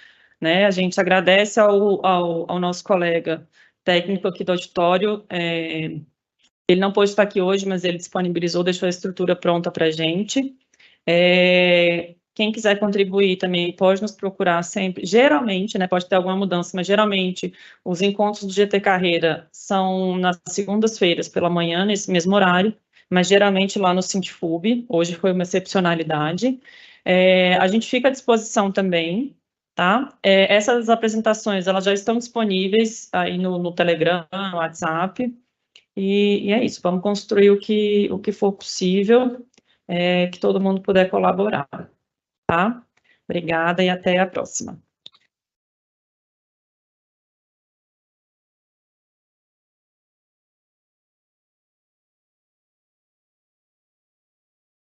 né? A gente agradece ao nosso colega técnico aqui do auditório. Ele não pôde estar aqui hoje, mas ele disponibilizou, deixou a estrutura pronta para a gente. Quem quiser contribuir também pode nos procurar sempre. Geralmente, né, pode ter alguma mudança, mas geralmente os encontros do GT Carreira são nas segundas-feiras pela manhã, nesse mesmo horário, mas geralmente lá no Sintfub. Hoje foi uma excepcionalidade. A gente fica à disposição também, tá? Essas apresentações, elas já estão disponíveis aí no Telegram, no WhatsApp, e é isso, vamos construir o que for possível, que todo mundo puder colaborar. Tá? Obrigada e até a próxima.